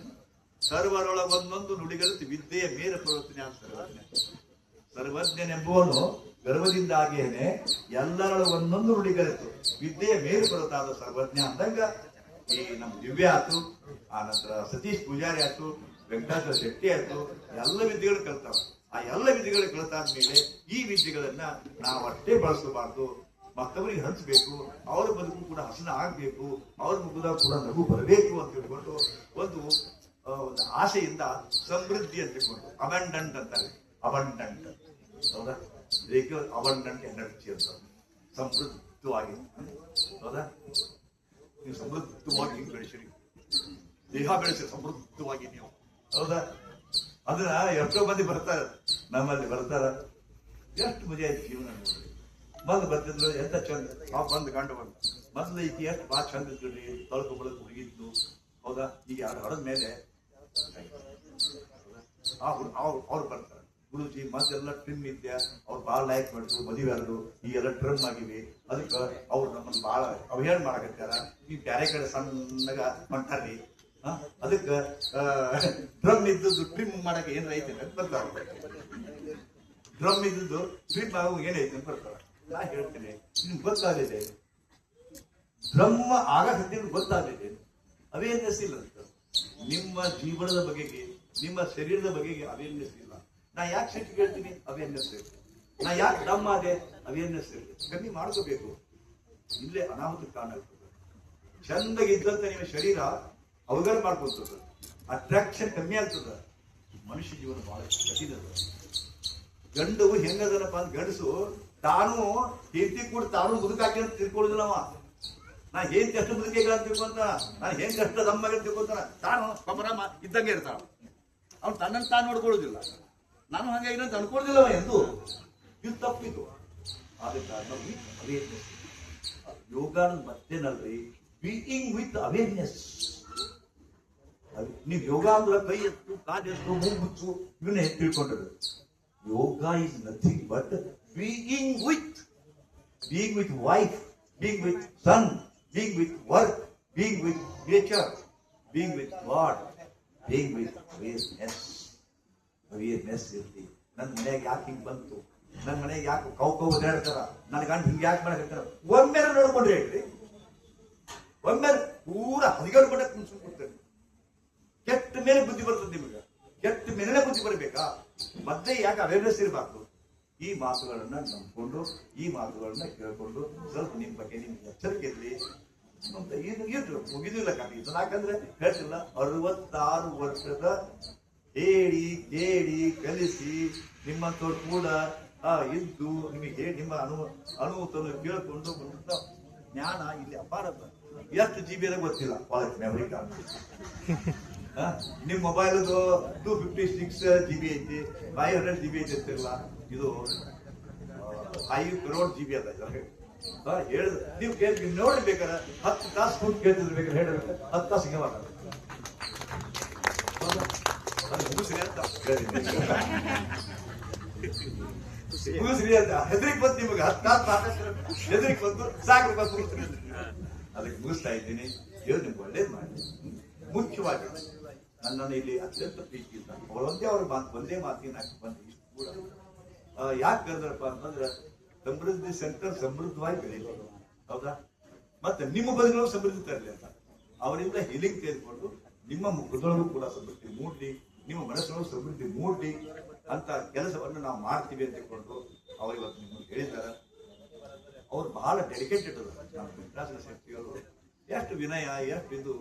ಸರ್ವರೊಳಗೆ ಒಂದೊಂದು ನುಡಿಗಲಿತು ವಿದ್ಯೆಯ ಮೇರ ಪ್ರವರ್ತನೆ ಅಂತ ಸರ್ವಜ್ಞನೆಂಬುವನು ಗರ್ವದಿಂದ ಆಗೇನೆ ಎಲ್ಲರೊಳಗೆ ಒಂದೊಂದು ನುಡಿಗಲಿತು ವಿದ್ಯೆಯ ಮೇರು ಪರ್ವತಾದ ಸರ್ವಜ್ಞ ಅಂದಾಗ ಈ ನಮ್ಮ ದಿವ್ಯ ಆಯ್ತು, ಆ ನಂತರ ಸತೀಶ್ ಪೂಜಾರಿ ಆಯ್ತು, ವೆಂಕಟೇಶ್ವರ ಶೆಟ್ಟಿ ಆಯ್ತು, ಎಲ್ಲ ವಿದ್ಯೆಗಳು ಕಲ್ತಾವ. ಆ ಎಲ್ಲ ವಿದ್ಯೆಗಳು ಕಲಿತಾದ್ಮೇಲೆ ಈ ವಿದ್ಯೆಗಳನ್ನ ನಾವು ಅಷ್ಟೇ ಬಳಸಬಾರ್ದು, ಮತ್ತೊಬ್ಬರಿಗೆ ಹಂಚಬೇಕು. ಅವರ ಬದುಕು ಕೂಡ ಹಸನ ಆಗ್ಬೇಕು, ಅವ್ರ ಮುಖದಾಗ ಕೂಡ ನಗು ಬರಬೇಕು ಅಂತ ತಿಳ್ಕೊಂಡು ಒಂದು ಆಸೆಯಿಂದ ಸಮೃದ್ಧಿ ಅಂತ ತಿಳ್ಕೊಂಡು ಅಬಂಡೆಂಟ್ ಅಂತಾರೆ. ಅಬಂಡೆಂಟ್ ಹೌದಾ? ಅಬಂಡೆಂಟ್ ಎನರ್ಜಿ ಅಂತ ಸಮೃದ್ಧವಾಗಿ. ಹೌದಾ? ನೀವು ಸಮೃದ್ಧವಾಗಿ ಹಿಂಗ್ ಬೆಳೆಸಿರಿ, ದೇಹ ಬೆಳೆಸಿ ಸಮೃದ್ಧವಾಗಿ ನೀವು. ಹೌದಾ? ಅದನ್ನ ಎಷ್ಟೋ ಮಂದಿ ಬರ್ತಾರ, ನಮ್ಮಲ್ಲಿ ಬರ್ತಾರ. ಎಷ್ಟು ಮಜಾ ಆಯ್ತು ಜೀವನ ನೋಡ್ರಿ. ಮೊದ್ಲು ಬರ್ತಿದ್ರು ಎಂತ ಚಂದ, ಬಂದು ಗಂಡು ಬಂದು ಮೊದ್ಲು ಈಕಿ ಎಷ್ಟು ಭಾಳ ಚಂದ ಇದ್ರಿ, ತೊಳಕು ಬಳಕು ಹುಡುಗಿದ್ದು. ಹೌದಾ? ಈಗ ಹೊಡೆದ ಮೇಲೆ ಅವ್ರು ಬರ್ತಾರೆ. ಗುರುಜಿ ಮೊದಲೆಲ್ಲ ಟ್ರಿಮ್ ಇದ್ಯಾ, ಅವ್ರು ಭಾಳ ಲೈಕ್ ಮಾಡಿದ್ರು, ಮದುವೆ ಆದ್ರು, ಈಗೆಲ್ಲ ಟ್ರಿಮ್ ಆಗಿವಿ. ಅದಕ್ಕೆ ಅವ್ರು ನಮ್ಮನ್ನು ಭಾಳ ಅವಹೇಳ ಮಾಡಕತ್ತಾರ. ಈ ಬ್ಯಾರೆ ಕಡೆ ಸಣ್ಣಗ ಹೊಂಟಾರ್ರಿ. ಅದಕ್ಕೆ ಡ್ರಮ್ ಇದ್ದದ್ದು ಟ್ರಿಮ್ ಮಾಡಕ್ಕೆ ಏನ್ ಐತೆ ಅಂತ ಬರ್ತಾರ. ಡ್ರಮ್ ಇದ್ದದ್ದು ಟ್ರಿಮ್ ಆಗೋ ಏನೈತೆ ಅಂತ ಬರ್ತಾರ. ನಾ ಹೇಳ್ತೀನಿ, ನಿಮ್ಗೆ ಗೊತ್ತಾಗಲಿದೆ, ಡ್ರಮ್ ಆಗಕ್ಕೆ ಗೊತ್ತಾಗಲಿದೆ, ಅವೇರ್ನೆಸ್ ಇಲ್ಲ ಅಂತ. ನಿಮ್ಮ ಜೀವನದ ಬಗೆಗೆ, ನಿಮ್ಮ ಶರೀರದ ಬಗೆಗೆ ಅವೇರ್ನೆಸ್ ಇಲ್ಲ. ನಾ ಯಾಕೆ ಶಕ್ತಿ ಕೇಳ್ತೀನಿ? ಅವೇರ್ನೆಸ್ ಇರುತ್ತೆ. ನಾ ಯಾಕೆ ಡ್ರಮ್ ಆದೆ? ಅವೇರ್ನೆಸ್ ಇರುತ್ತೆ. ಕಮ್ಮಿ ಮಾಡ್ಕೋಬೇಕು. ಇಲ್ಲೇ ಅನಾಹುತ ಕಾರಣ ಆಗ್ತದೆ. ಚಂದಾಗಿದ್ದಂತ ನಿಮ್ಮ ಶರೀರ ಅವಘಡ ಮಾಡ್ಕೊಳ್ತದೆ, ಅಟ್ರಾಕ್ಷನ್ ಕಮ್ಮಿ ಆಗ್ತದ. ಮನುಷ್ಯ ಜೀವನ ಬಹಳ ಕಠಿಣ. ಗಂಡು ಹೆಂಗದನಪ್ಪ ಅಂತ ಗಂಡಸು ತಾನು ಹೆಂಡತಿ ಕೂಡ ತಾನು ಮುದುಕಾಕಿ ಅಂತ ತಿಳ್ಕೊಳ್ಳುದಿಲ್ಲವ. ನಾ ಹೆಂಡತಿ ಅಷ್ಟು ಮುದುಕಿಗಳ ಅಂತ ತಿಳ್ಕೊಂತ, ನಾನು ಹೆಂಗ್ ಅಷ್ಟು ದಮ್ಮ ತಿಳ್ಕೊಂತಾನ, ತಾನು ಪಮರಾಮ ಇದ್ದಂಗೆ ಇರ್ತಾಳ. ಅವ್ನು ತನ್ನನ್ನು ತಾನು ನೋಡ್ಕೊಳ್ಳೋದಿಲ್ಲ. ನಾನು ಹಂಗೆ ಏನಂತ ಅನ್ಕೊಳ್ಳೋದಿಲ್ಲವ ಎಂದು ಇದು ತಪ್ಪಿತು. ಆದ ಕಾರಣ ಅವೇರ್ನೆಸ್ ಯೋಗ ಮತ್ತೇನಲ್ರಿ, ಬೀಯಿಂಗ್ ವಿತ್ ಅವೇರ್ನೆಸ್. ನೀವು ಯೋಗ ಅಂದ್ರೆ ಕೈ ಎತ್ತು, ಕಾಲು ಎತ್ತು, ಮೂಗು ಮುಚ್ಚು ಇವನ್ನೇ ತಿಳ್ಕೊಂಡ್ರು. Yoga is nothing but being with wife, being with son, being with work, being with nature, being with God, being with awareness. Awareness ಇರ್ತಿ. ನನ್ನ ಮನೆಯಾಗ ಯಾಕೆ ಹಿಂಗೆ ಬಂತು, ನನ್ನ ಮನೆಗೆ ಯಾಕೆ ಕೌ ಓದಾಡ್ತಾರ, ನನ್ನ ಗಂಡ ಹಿಂಗೆ ಯಾಕೆ ಮಾಡಕತ್ತಾರ, ಒಮ್ಮೆ ನೋಡ್ಕೊಂಡ್ರಿ ಹೇಳ್ರಿ. ಒಮ್ಮೆ ಪೂರ ಹದಿಗೇಳು ಗಂಟೆ ಕುಂತ್ಕೊಡ್ತೇನೆ. ಕೆಟ್ಟ ಮೇಲೆ ಬುದ್ಧಿ ಬರ್ತದೆ ನಿಮಗೆ, ಕೆಟ್ಟ ಮೇಲೆ ಬುದ್ಧಿ ಬರಬೇಕಾ? ಮತ್ತೆ ಯಾಕೆ ಅವೇರ್ನೆಸ್ ಇರಬಾರ್ದು? ಈ ಮಾತುಗಳನ್ನ ನಂಬ್ಕೊಂಡು, ಈ ಮಾತುಗಳನ್ನ ಕೇಳ್ಕೊಂಡು ಸ್ವಲ್ಪ ನಿಮ್ ಬಗ್ಗೆ ನಿಮ್ಗೆ ಎಚ್ಚರಿಕೆ ಇರಲಿ ಅಂತ ಇದ್ರು. ಮುಗಿದಿಲ್ಲ ಕಾಣಿದ್ದು. ಯಾಕಂದ್ರೆ ಹೇಳ್ತಿಲ್ಲ, 66 ವರ್ಷದ ಹೇಳಿ ಕೇಳಿ ಕಲಿಸಿ ನಿಮ್ಮಂತವ್ರು ಕೂಡ ಇದ್ದು ನಿಮಗೆ ನಿಮ್ಮ ಅನುಭವವನ್ನು ಕೇಳಿಕೊಂಡು ಬಂದ ಜ್ಞಾನ ಇಲ್ಲಿ ಅಪಾರದ. ಎಷ್ಟು GB ಅದ ಗೊತ್ತಿಲ್ಲ, ಒಳಗೆ ಮೆಮರಿ ಕಾರ್ಡ್. ನಿಮ್ ಮೊಬೈಲ್ 256 GB ಐತಿ, 500 GB ಐತಿ ಅಂತಿರಲ್ಲ. ಇದು 5 crore GB ಅದ. ಹೇಳಿದ ನೀವು ನೋಡ್ಬೇಕಾರೆ 10 ತಾಸು ಕೂತ್ ಕೇಳ್ತಿದ್ರು. ಬೇಕಾದ್ರೆ ಹೇಳ್ಬೇಕು 10 ತಾಸು ಹಿಂಗೆ ಮಾತಾಡ ಮುಗಿಸ್ರಿ ಅಂತ ಮುಗಿಸ್ರಿ ಅಂತ ಹೆದರಿಕ್ ಬಂತು ನಿಮಗೆ. 10 ತಾಸು ಮಾತಾಡ್ತಾರೆ, ಹೆದರಿಕ್ ಬಂತು, ಸಾಕು ಮುಗಿಸ್ರಿ ಅಂತ. ಅದಕ್ಕೆ ಮುಗಿಸ್ತಾ ಇದ್ದೀನಿ. ದೇವ್ರು ನಿಮ್ಗೆ ಒಳ್ಳೇದು ಮಾಡಿ. ಮುಖ್ಯವಾಗಿ ನನ್ನನ್ನು ಇಲ್ಲಿ ಅತ್ಯಂತ ಪ್ರೀತಿಯಿಂದ ಅವರೊಂದೇ ಮಾತು, ಒಂದೇ ಮಾತಿನ ಬಂದು ಇಷ್ಟು ಕೂಡ ಯಾಕೆ ಕರೆದ್ರಪ್ಪ ಅಂತಂದ್ರೆ ಸಮೃದ್ಧಿ ಸೆಂಟರ್ ಸಮೃದ್ಧವಾಗಿ ಬೆಳೀಲಿ, ಹೌದಾ? ಮತ್ತೆ ನಿಮ್ಮ ಬದುಕಿನೊಳಗೆ ಸಮೃದ್ಧಿ ತರಲಿ ಅಂತ ಅವರಿಂದ ಹೀಲಿಂಗ್ ತೆಗೆದುಕೊಂಡು ನಿಮ್ಮ ಮುಖದೊಳಗೂ ಕೂಡ ಸಮೃದ್ಧಿ ಮೂಡ್ಲಿ, ನಿಮ್ಮ ಮನಸ್ಸಿನೊಳಗೆ ಸಮೃದ್ಧಿ ಮೂಡ್ಲಿ ಅಂತ ಕೆಲಸವನ್ನು ನಾವು ಮಾಡ್ತೀವಿ ಅಂತ ತಿಳ್ಕೊಂಡು ಅವ್ರು ಇವತ್ತು ನಿಮ್ಗೆ ಹೇಳಿದ್ದಾರೆ. ಅವ್ರು ಬಹಳ ಡೆಡಿಕೇಟೆಡ್ ಅದ. ನಮ್ಮ ವೆಂಕಟಾಚಲ ಶಕ್ತಿಗಳು ಎಷ್ಟು ವಿನಯ, ಎಷ್ಟು ಇದು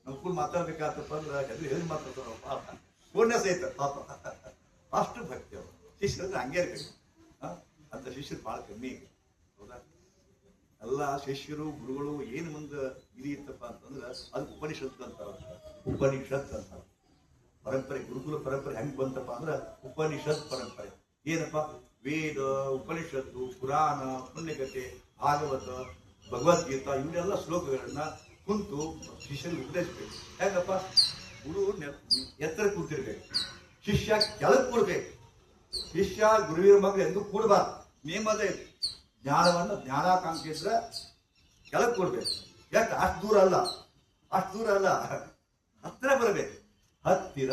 ನಮ್ಮ ಕೂಡ ಮಾತಾಡ್ಬೇಕಾತಪ್ಪ ಅಂದ್ರೆ ಹೆದರಿ ಮಾತಾಡ್ತಾರ. ಪಾಪ ಪೂರ್ಣ ಸಹಿತ ಪಾಪ ಅಷ್ಟು ಭಕ್ತಿ ಅವರು. ಶಿಷ್ಯರು ಹಂಗೆ ಇರ್ಬೇಕು ಅಂತ ಶಿಷ್ಯರು ಬಹಳ ಕಮ್ಮಿ ಈಗ, ಹೌದಾ? ಎಲ್ಲ ಶಿಷ್ಯರು ಗುರುಗಳು ಏನು ಮುಂದೆ ಇದು ಇತ್ತಪ್ಪ ಅಂತಂದ್ರೆ ಅದಕ್ಕೆ ಉಪನಿಷತ್ ಅಂತಾರ. ಉಪನಿಷತ್ ಅಂತಾರ ಪರಂಪರೆ. ಗುರುಕುಲ ಪರಂಪರೆ ಹೆಂಗ್ ಬಂತಪ್ಪ ಅಂದ್ರೆ ಉಪನಿಷತ್ ಪರಂಪರೆ. ಏನಪ್ಪ? ವೇದ, ಉಪನಿಷತ್ತು, ಪುರಾಣ, ಪುಣ್ಯಕಥೆ, ಭಾಗವತ, ಭಗವದ್ಗೀತಾ ಇವನ್ನೆಲ್ಲ ಶ್ಲೋಕಗಳನ್ನ ಕುಂತು ಶಿಷ್ಯರಿಗೆ ಉಪದೇಶಬೇಕು. ಹೆಂಗಪ್ಪ? ಗುರು ಎತ್ತರ ಕೂತಿರ್ಬೇಕು, ಶಿಷ್ಯ ಕೆಳಗೆ ಕೂಡ್ಬೇಕು. ಶಿಷ್ಯ ಗುರುವಿನ ಮಗಳು ಎಂದು ಕೂಡಬಾರ್ದು. ನೇಮದ ಜ್ಞಾನವನ್ನು ಜ್ಞಾನಾಕಾಂಕ್ಷೆ ಇದ್ರೆ ಕೆಳಗೆ ಕೂಡ್ಬೇಕು. ಯಾಕೆ? ಅಷ್ಟು ದೂರ ಅಲ್ಲ, ಹತ್ತಿರ ಬರಬೇಕು. ಹತ್ತಿರ,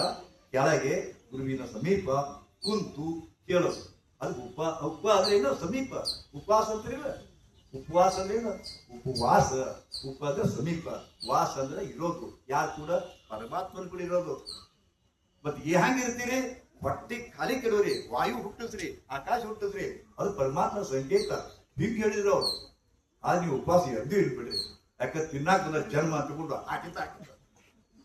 ಕೆಳಗೆ, ಗುರುವಿನ ಸಮೀಪ ಕುಂತು ಕೇಳೋದು. ಅದು ಉಪ ಅಂದ್ರೆ ಏನು? ಸಮೀಪ. ಉಪವಾಸ ಅಂತಾರಿಲ್ಲ, ಉಪವಾಸ ಅಂದ್ರೆ ಏನು? ಉಪವಾಸ. ಉಪ ಅಂದ್ರೆ ಸಮೀಪ, ವಾಸ ಅಂದ್ರೆ ಇರೋದು. ಯಾರು ಕೂಡ? ಪರಮಾತ್ಮನ ಕೂಡ ಇರೋದು. ಮತ್ತೆ ಹೆಂಗಿರ್ತೀರಿ? ಹೊಟ್ಟೆ ಖಾಲಿ ಕೆಡೋರಿ, ವಾಯು ಹುಟ್ಟಿಸ್ರಿ, ಆಕಾಶ ಹುಟ್ಟಿಸ್ರಿ, ಅದು ಪರಮಾತ್ಮ ಸಂಕೇತ. ಹಿಂಗೆ ಹೇಳಿದ್ರು ಅವ್ರು. ಆದ್ರೆ ನೀವು ಉಪವಾಸ ಎಂದೂ ಇರ್ಬಿಡ್ರಿ. ಯಾಕಂದ್ರೆ ತಿನ್ನಾಕ ಜನ್ಮ ಅಂತಕೊಂಡು ಹಾಕಿದ್ದ,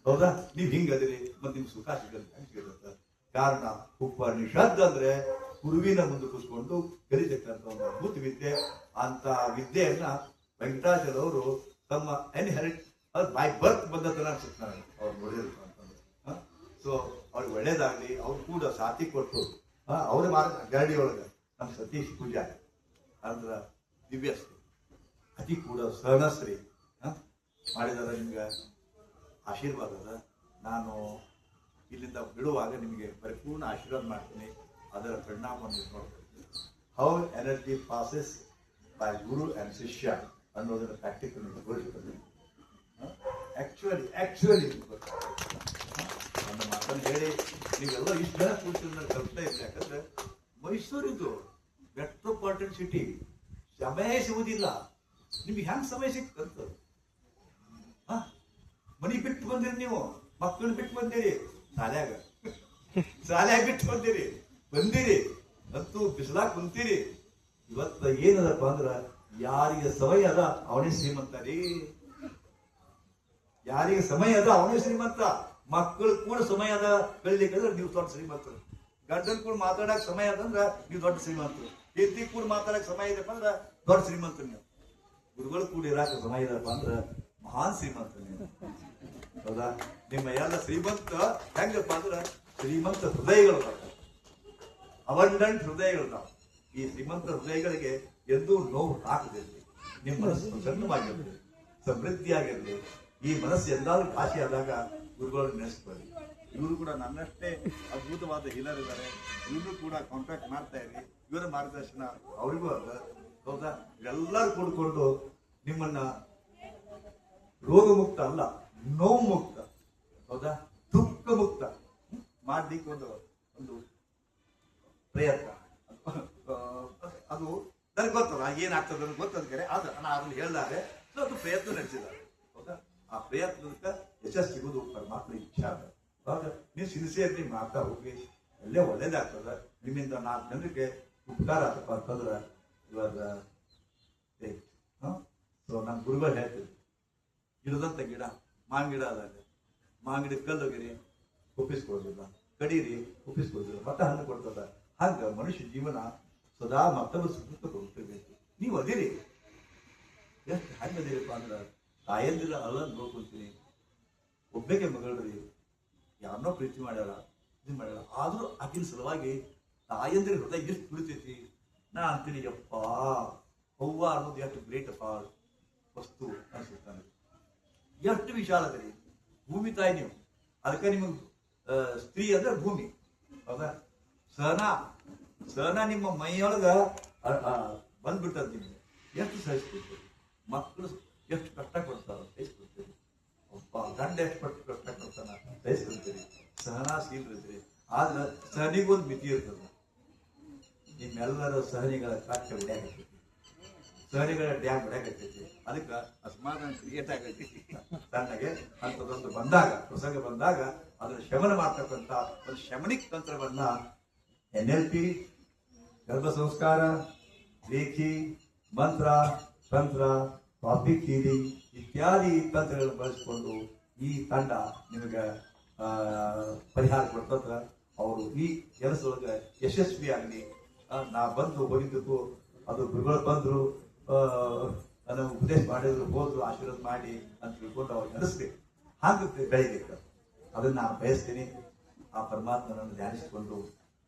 ಹೌದಾ? ನೀವ್ ಹಿಂಗದಿರಿ, ಮತ್ತೆ ನಿಮ್ ಸುಖ ಸಿಗುತ್ತೆ. ಕಾರಣ ಉಪನಿಷತ್ ಅಂದ್ರೆ ಗುರುವಿನ ಮುಂದೆ ಕೂತ್ಕೊಂಡು ಕಲಿತಕ್ಕಂಥ ಒಂದು ಅದ್ಭುತ ವಿದ್ಯೆ. ಅಂತ ವಿದ್ಯೆಯನ್ನ ವೆಂಕಟಾಚಲ ಅವರು ತಮ್ಮ ಇನ್ಹೆರಿಟ್ ಬೈ ಬರ್ತ್ ಬಂದತನ ಅನ್ಸುತ್ತೆ ನನಗೆ ಅವ್ರು ನೋಡಿದ್ರು ಅಂತಂದ್ರೆ. ಸೊ ಅವ್ರಿಗೆ ಒಳ್ಳೇದಾಗ್ಲಿ. ಅವ್ರು ಕೂಡ ಸಾಥಿ ಕೊಟ್ಟರು. ಅವ್ರ ಗಾಡಿ ಒಳಗೆ ನಮ್ಮ ಸತೀಶ್ ಪೂಜಾ ಅಂದ್ರ ದಿವ್ಯಶ್ರೀ ಅತಿ ಕೂಡ ಸಹನಶ್ರೀ ಮಾಡಿದಾರ. ನಿಮ್ಗೆ ಆಶೀರ್ವಾದ ಅದ. ನಾನು ಇಲ್ಲಿಂದ ಬಿಡುವಾಗ ನಿಮಗೆ ಪರಿಪೂರ್ಣ ಆಶೀರ್ವಾದ ಮಾಡ್ತೀನಿ. ಅದರ ಪರಿಣಾಮವನ್ನು ನೋಡ್ತೀನಿ. How energy passes by Guru and ಶಿಷ್ಯ ಅನ್ನೋದನ್ನ ಪ್ರಾಕ್ಟಿಕಲ್ ತೋರಿಸ್ತೀನಿ. ಆಕ್ಚುಲಿ ನನ್ನ ಮಾತನ್ನು ಹೇಳಿ ನೀವೆಲ್ಲ ಇಷ್ಟು ಜನ ಕೂತಿದ್ರೆ ಕಲ್ತಾ ಇಲ್ಲ. ಯಾಕಂದ್ರೆ ಮೈಸೂರಿದು ಮೆಟ್ರೋಪಾಲಿಟನ್ ಸಿಟಿ, ಸಮಯ ಸಿಗುವುದಿಲ್ಲ. ನಿಮ್ಗೆ ಹೆಂಗ್ ಸಮಯ ಸಿಕ್ತಂತ? ಮನಿ ಬಿಟ್ಟು ಬಂದಿರಿ, ನೀವು ಮಕ್ಕಳನ್ನ ಬಿಟ್ಟು ಬಂದಿರಿ, ಶಾಲ್ಯಾಗ ಬಿಟ್ಟು ಬಂದಿರಿ ಅಂತೂ ಬಿಸಿಲಾಗ ಕುಂತೀರಿ. ಇವತ್ತ ಏನದಪ್ಪ ಅಂದ್ರ ಯಾರಿಗೆ ಸಮಯ ಅದ ಅವನೇ ಶ್ರೀಮಂತ ರೀ. ಯಾರಿಗೆ ಸಮಯ ಅದ ಅವನೇ ಶ್ರೀಮಂತ. ಮಕ್ಕಳು ಕೂಡ ಸಮಯ ಅದ ಬೆಳಿಲಿಕ್ಕಂದ್ರೆ ನೀವು ದೊಡ್ಡ ಶ್ರೀಮಂತರು. ಗಂಡನ್ ಕೂಡ ಮಾತಾಡಕ್ ಸಮಯ ಅದಂದ್ರ ನೀವು ದೊಡ್ಡ ಶ್ರೀಮಂತರು. ಹೆಂಡತಿ ಕೂಡ ಮಾತಾಡಕ್ ಸಮಯ ಇದಪ್ಪ ಅಂದ್ರ ದೊಡ್ಡ ಶ್ರೀಮಂತರು ನೀವು. ಗುರುಗಳು ಕೂಡ ಇರಾಕ ಸಮಯ ಇದಪ್ಪ ಅಂದ್ರ ಮಹಾನ್ ಶ್ರೀಮಂತರು ನೀವು, ಹೌದಾ? ನಿಮ್ಮ ಎಲ್ಲ ಶ್ರೀಮಂತ ಹೆಂಗಪ್ಪ ಅಂದ್ರ ಶ್ರೀಮಂತ ಹೃದಯಗಳು ಅವಂಡಂಟ್ ಹೃದಯಗಳು. ಈ ಶ್ರೀಮಂತ ಹೃದಯಗಳಿಗೆ ಎಂದೂ ನೋವು ಹಾಕದಿರಲಿ. ನಿಮ್ಮ ಮನಸ್ಸು ಪ್ರಸನ್ನವಾಗಿರಲಿ, ಸಮೃದ್ಧಿಯಾಗಿರಲಿ. ಈ ಮನಸ್ಸು ಎಲ್ಲಾದ್ರೂ ಕಾಶಿ ಆದಾಗ ಗುರುಗಳನ್ನು ನೆನೆಸ್ಕೊಳ್ಳಿ. ಇವರು ಕೂಡ ನನ್ನಷ್ಟೇ ಅದ್ಭುತವಾದ ಹೀಲರ್ ಇದ್ದಾರೆ. ಇವರು ಕೂಡ ಕಾಂಟ್ಯಾಕ್ಟ್ ಮಾಡ್ತಾ ಇರಿ. ಇವರ ಮಾರ್ಗದರ್ಶನ ಅವರಿಗೂ ಅದ. ಹೌದಾ? ಎಲ್ಲರೂ ಕೂಡಿಕೊಂಡು ನಿಮ್ಮನ್ನ ರೋಗ ಮುಕ್ತ ಅಲ್ಲ, ನೋವು ಮುಕ್ತ, ಹೌದಾ, ದುಃಖ ಮುಕ್ತ ಮಾಡ್ಲಿಕ್ಕೆ ಒಂದು ಪ್ರಯತ್ನ. ಅದು ನನಗೆ ಗೊತ್ತಲ್ಲ ಏನಾಗ್ತದೆ ಅಂತ ಗೊತ್ತಂದ್ರೆ ನಾನು ಅದನ್ನು ಹೇಳಿದಾಗ ಅದು ಪ್ರಯತ್ನ ನಡೆಸಿದ್ದಾರೆ. ಹೌದಾ? ಆ ಪ್ರಯತ್ನಕ್ಕೆ ಯಶಸ್ಸು ಸಿಗುವುದು ಪರಮಾತ್ಮ ಇಚ್ಛೆ ಅದ. ಹೌದಾ? ನೀವು ಸಿನ್ಸಿಯರ್ಲಿ ಮಾಡ್ತಾ ಹೋಗಿ ಎಲ್ಲೇ ಒಳ್ಳೇದಾಗ್ತದೆ. ನಿಮ್ಮಿಂದ 4 ಜನರಿಗೆ ಉಪಕಾರ ಆಗಪ್ಪ ಅಂತಂದ್ರೆ ಇವಾಗ ಸೊ ನಮ್ಮ ಗುರುಗಳು ಹೇಳ್ತೀವಿ, ಗಿಡದಂತ ಗಿಡ ಮಾವಿನ ಗಿಡ ಅದಾಗ ಮಾವಿನ ಗಿಡ ಕಲ್ಲೋಗಿರಿ ಒಪ್ಪಿಸ್ಕೊಡೋದಿಲ್ಲ, ಕಡೀರಿ ಒಪ್ಪಿಸ್ಕೊಡೋದಿಲ್ಲ, ಮತ್ತೆ ಹಣ್ಣು ಕೊಡ್ತದ. ಹಂಗ ಮನುಷ್ಯ ಜೀವನ ಸದಾ ಮತ್ತೊಬ್ಬ ಸುಖ ಕೊಡ್ತಿರ್ಬೇಕು. ನೀವು ಅದಿರಿ ಎಷ್ಟು ಹೆಂಗ್ ಅದಿರಪ್ಪ ಅಂದ್ರೆ ತಾಯಂದಿರ ಅಲ್ಲ ನೋಡ್ಕೊಳ್ತೀನಿ. ಒಬ್ಬಕ್ಕೆ ಮಗಳ್ರಿ ಯಾರನ್ನೋ ಪ್ರೀತಿ ಮಾಡ್ಯಾರ, ಇದು ಮಾಡ್ಯಾರ, ಆದ್ರೂ ಆಕಿನ ಸಲುವಾಗಿ ತಾಯಂದಿರ ಹೃದಯ ಎಷ್ಟು ತುಳಿತೈತಿ. ನಾ ಅಂತೀನಿ ಯಪ್ಪ ಅವ್ವ ಅನ್ನೋದು ಎಷ್ಟು ಗ್ರೇಟ್ ಅಪ್ಪ ವಸ್ತು ಅನ್ಸುತ್ತಾನೆ. ಎಷ್ಟು ವಿಶಾಲ ಅದರಿ ಭೂಮಿ ತಾಯಿ ನೀವು. ಅದಕ್ಕೆ ನಿಮಗೆ ಸ್ತ್ರೀ ಅಂದ್ರೆ ಭೂಮಿ. ಹೌದಾ? ಸಹನ ನಿಮ್ಮ ಮೈಯೊಳಗ ಬಂದ್ಬಿಟ್ಟದ. ನಿಮ್ಗೆ ಎಷ್ಟು ಸಹಿಸ್ಕೊಡ್ತೀರಿ, ಮಕ್ಕಳು ಎಷ್ಟು ಕಷ್ಟ ಕೊಡ್ತಾರ ಸಹಿಸ್ಕೊಡ್ತೀರಿ, ಒಬ್ಬ ಗಂಡ ಎಷ್ಟು ಕಷ್ಟ ಕೊಡ್ತಾನ ಸಹಿಸ್ಕೊಳ್ತೀರಿ, ಸಹನಾಶೀಲರಿದ್ರಿ. ಆದ್ರೆ ಸಹನಿಗೊಂದು ಮಿತಿ ಇರ್ತದ. ನಿಮ್ಮೆಲ್ಲರ ಸಹನಿಗಳ ಕಾಟ ಹೊಡ್ಯಾಕತ್ತೈತಿ, ಸಹನಿಗಳ ಡ್ಯಾಮ್ ಹೊಡ್ಯಾಕತ್ತೈತಿ. ಅದಕ್ಕೆ ಅಸಮಾಧಾನ ಕ್ರಿಯೇಟ್ ಆಗತೈತಿ. ತಣ್ಣಗೆ ಅಂಥದ್ದೊಂದು ಬಂದಾಗ, ಪ್ರಸಂಗ ಬಂದಾಗ ಅದನ್ನು ಶಮನ ಮಾಡ್ತಕ್ಕಂಥ ಒಂದು ಶಮನಿಕ್ ತಂತ್ರವನ್ನ NLP, ಗರ್ಭ ಸಂಸ್ಕಾರ, ರೇಖಿ, ಮಂತ್ರ, ತಂತ್ರ, ಟಾಪಿಕ್ ಹೀಲಿಂಗ್ ಇತ್ಯಾದಿ ತಂತ್ರಗಳನ್ನು ಬಳಸಿಕೊಂಡು ಈ ತಂಡ ನಿಮಗೆ ಪರಿಹಾರ ಕೊಡ್ತದ. ಅವರು ಈ ಕೆಲಸದೊಳಗೆ ಯಶಸ್ವಿಯಾಗಲಿ. ನಾ ಬಂದು ಹೋಗಿದ್ದಕ್ಕೂ ಅದು ಗುರುಗಳು ಬಂದ್ರು, ನನಗೆ ಉಪದೇಶ ಮಾಡಿದ್ರು, ಹೋದ್ರು, ಆಶೀರ್ವಾದ ಮಾಡಿ ಅಂತ ತಿಳ್ಕೊಂಡು ಅವ್ರು ನಡೆಸ್ಬೇಕು. ಹಾಗೆ ಬೆಳಿಬೇಕು. ಅದನ್ನ ನಾನು ಬಯಸ್ತೀನಿ. ಆ ಪರಮಾತ್ಮನನ್ನು ಧ್ಯಾನಿಸಿಕೊಂಡು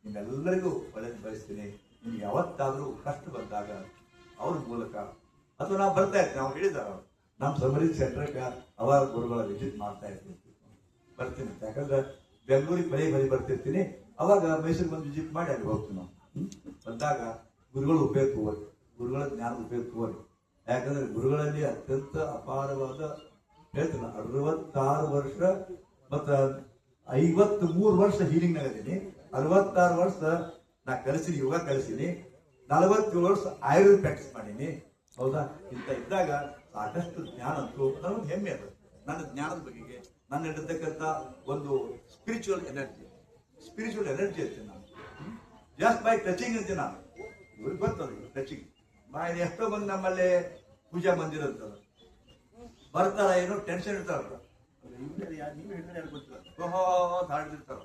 ನಿಮ್ಮೆಲ್ಲರಿಗೂ ಒಳ್ಳೆದು ಬಯಸ್ತೀನಿ. ನಿಮ್ಗೆ ಯಾವತ್ತಾದ್ರೂ ಕಷ್ಟ ಬಂದಾಗ ಅವ್ರ ಮೂಲಕ ಅಥವಾ ನಾವು ಬರ್ತಾ ಇರ್ತೀವಿ. ನಾವು ಹೇಳಿದಾರ ನಮ್ಮ ಸಮರಿ ಸೆಂಟ್ರಕ್ಕೆ ಅವಾರ ಗುರುಗಳ ವಿಸಿಟ್ ಮಾಡ್ತಾ ಇರ್ತೀವಿ. ಬರ್ತೀನಿ, ಯಾಕಂದ್ರೆ ಬೆಂಗಳೂರಿಗೆ ಬರೀ ಬರ್ತಿರ್ತೀನಿ. ಅವಾಗ ಮೈಸೂರಿಗೆ ಬಂದು ವಿಸಿಟ್ ಮಾಡಿ ಅಲ್ಲಿ ಹೋಗ್ತೀವಿ. ನಾವು ಬಂದಾಗ ಗುರುಗಳು ಉಪಯೋಗ ತಗೋರಿ, ಗುರುಗಳ ಜ್ಞಾನದ ಉಪಯೋಗ ತಗೋರಿ. ಯಾಕಂದ್ರೆ ಗುರುಗಳಲ್ಲಿ ಅತ್ಯಂತ ಅಪಾರವಾದ ಹೇಳ್ತೀನಿ. 66 ವರ್ಷ ಮತ್ತ 53 ವರ್ಷ ಹೀಲಿಂಗ್ ನಾಗದೀನಿ. 66 ವರ್ಷ ನಾ ಕಲಿಸಿನಿ, ಯೋಗ ಕಲಿಸಿನಿ. 47 ವರ್ಷ ಆಯುರ್ವೇದ ಪ್ರಾಕ್ಟೀಸ್ ಮಾಡೀನಿ. ಹೌದಾ? ಇಂಥ ಇದ್ದಾಗ ಸಾಕಷ್ಟು ಜ್ಞಾನ ಅಂತೂ ನನಗೊಂದು ಹೆಮ್ಮೆ ಅದು. ನನ್ನ ಜ್ಞಾನದ ಬಗೆಗೆ ನನ್ನ ಇರತಕ್ಕಂಥ ಒಂದು ಸ್ಪಿರಿಚುವಲ್ ಎನರ್ಜಿ ಇರ್ತೀನಿ ನಾನು. ಜಸ್ಟ್ ಬೈ ಟಚಿಂಗ್ ಇರ್ತೀನಿ ನಾನು. ಇವ್ರಿಗೆ ಬರ್ತದೆ ಟಚಿಂಗ್. ಬಾಯಿ ಎಷ್ಟೋ ಮಂದಿ ನಮ್ಮಲ್ಲಿ ಪೂಜಾ ಮಂದಿರ ಅಂತದ ಬರ್ತಾರ, ಏನೋ ಟೆನ್ಷನ್ ಇರ್ತಾರಲ್ಲ, ನೀವು ಹೇಳಿದ್ರೆ ಯಾರು ಗೊತ್ತಿಲ್ಲ, ಹಾಡಿರ್ತಾರ.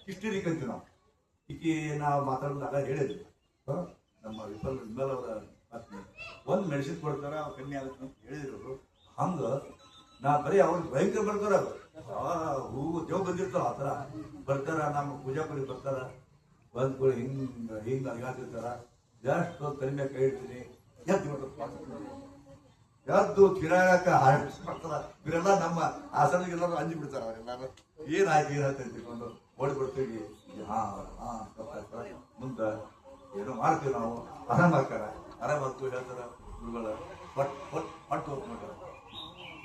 ಹಿಸ್ಟರಿ ಕಂತೀವಿ ನಾವು. ಈಕೆ ನಾವು ಮಾತಾಡೋದಾಗ ಹೇಳಿದ್ವಿ, ನಮ್ಮ ವಿಮಲ್ ಅವರ ಪತ್ನಿ ಒಂದು ಮೆಡಿಸಿನ್ ಕೊಡ್ತಾರ, ಅವ್ರು ಕಮ್ಮಿ ಆಗುತ್ತೆ ಅಂತ ಹೇಳಿದ್ರು. ಹಂಗ ನಾ ಬರೀ ಅವ್ರಿಗೆ ಭಯಂಕರ ಬರ್ತಾರ. ಹೂವು ದೇವ್ ಬಂದಿರ್ತಾರ, ಆ ಥರ ಬರ್ತಾರ. ನಮ್ಮ ಪೂಜಾ ಕೊಡಿ ಬರ್ತಾರ, ಬಂದ್ಗಳು ಹಿಂಗ ಅಲ್ಗಾತಿರ್ತಾರ. ಎಷ್ಟು ಕಡಿಮೆ ಕೈ ಇಡ್ತೀನಿ, ಯಾವ್ದು ಕಿರಾಕ ಬರ್ತಾರ. ಇವರೆಲ್ಲ ನಮ್ಮ ಆಸನಗೆಲ್ಲರೂ ಅಂಜಿ ಬಿಡ್ತಾರ. ಅವರೆಲ್ಲರೂ ಏನಾಯ್ತು ತಿಳ್ಕೊಂಡು ಓಡಿಬಿಡ್ತೀವಿ. ಮುಂದೆ ಏನೋ ಮಾಡ್ತೀವಿ ನಾವು. ಆರಾಮಾಕಾರ ಆರಾಮಾಗ್ತೀವಿ ಹೇಳ್ತಾರ ಗುರುಗಳ. ಪಟ್ಟು ಹೋಗ್ತಾರೆ.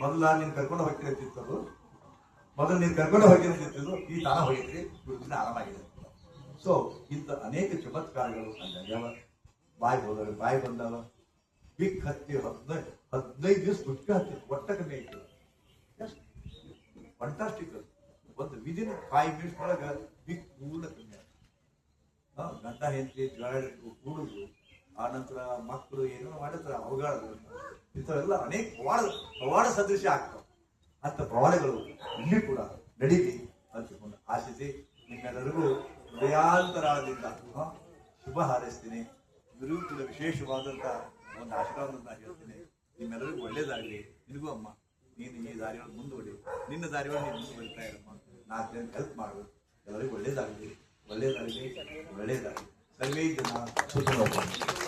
ಮೊದಲ ನೀನು ಕರ್ಕೊಂಡು ಹೋಗ್ತೀರಿ ಅಂತಿತ್ತು, ಮೊದಲು ನೀನು ಕರ್ಕೊಂಡು ಹೋಗ್ತೀರಿ ಅಂತಿದ್ದು, ಈ ತಾನ ಹೋಗಿದ್ರಿ, ಗುರುತಿನ ಆರಾಮಾಗಿದೆ. ಸೊ ಇಂಥ ಅನೇಕ ಚಮತ್ಕಾರಗಳು ಆಗ್ಯಾವ. ಬಾಯಿ ಬಂದವ. ಬಿಕ್ ಹತ್ತಿ 15 ದಿವಸ ಗುಟ್ಕ ಹತ್ತಿ ಒಟ್ಟ ಕಮ್ಮಿ ಆಯ್ತು. ಫಂಟಾಸ್ಟಿಕ್. ಒಂದು ವಿದಿನ್ 5 minutes ಒಳಗೆ ಬಿಕ್ ಪೂರ್ಣ ಕಮ್ಮಿ ಆಯ್ತು. ಗಂಡ ಹೆಂಡತಿ ಕೂಡುದು, ಆ ನಂತರ ಮಕ್ಕಳು ಏನೋ ಮಾಡಿರ್ತಾರೆ, ಅವಘಾಡಗಳು, ಇಂಥವೆಲ್ಲ ಅನೇಕ ಪವಾಡ ಸದೃಶ ಆಗ್ತಾವ. ಅಂತ ಪವಾಡಗಳು ಇಲ್ಲಿ ಕೂಡ ನಡೀಲಿ ಅಂತಿಕೊಂಡು ಆಶಿಸಿ ನಿಮ್ಮೆಲ್ಲರಿಗೂ ಹೃದಯಾಂತರಾಳದಿಂದ ಶುಭ ಹಾರೈಸ್ತೀನಿ. ಗುರು ಕೂಡ ವಿಶೇಷವಾದಂಥ ಒಂದು ಆಶೀರ್ವಾದವನ್ನು ಹೇಳ್ತೀನಿ. ನಿಮ್ಮೆಲ್ಲರಿಗೂ ಒಳ್ಳೇದಾಗಲಿ. ನಿನಗೂ ಅಮ್ಮ, ನೀನು ಈ ದಾರಿಯೊಳಗೆ ಮುಂದುವರಿ, ನಿನ್ನ ದಾರಿಯೊಳಗೆ ನೀನು ಮುಂದುವರಿತಾ ಇರಮ್ಮ. 4 ಜನಕ್ಕೆ ಹೆಲ್ಪ್ ಮಾಡು. ಎಲ್ಲರಿಗೂ ಒಳ್ಳೇದಾಗಲಿ, ಒಳ್ಳೇದಾಗಲಿ, ಒಳ್ಳೇದಾಗಲಿ. ಸರ್ವೇ ಜನ ಸುಖಿನೋ ಭವಂತು.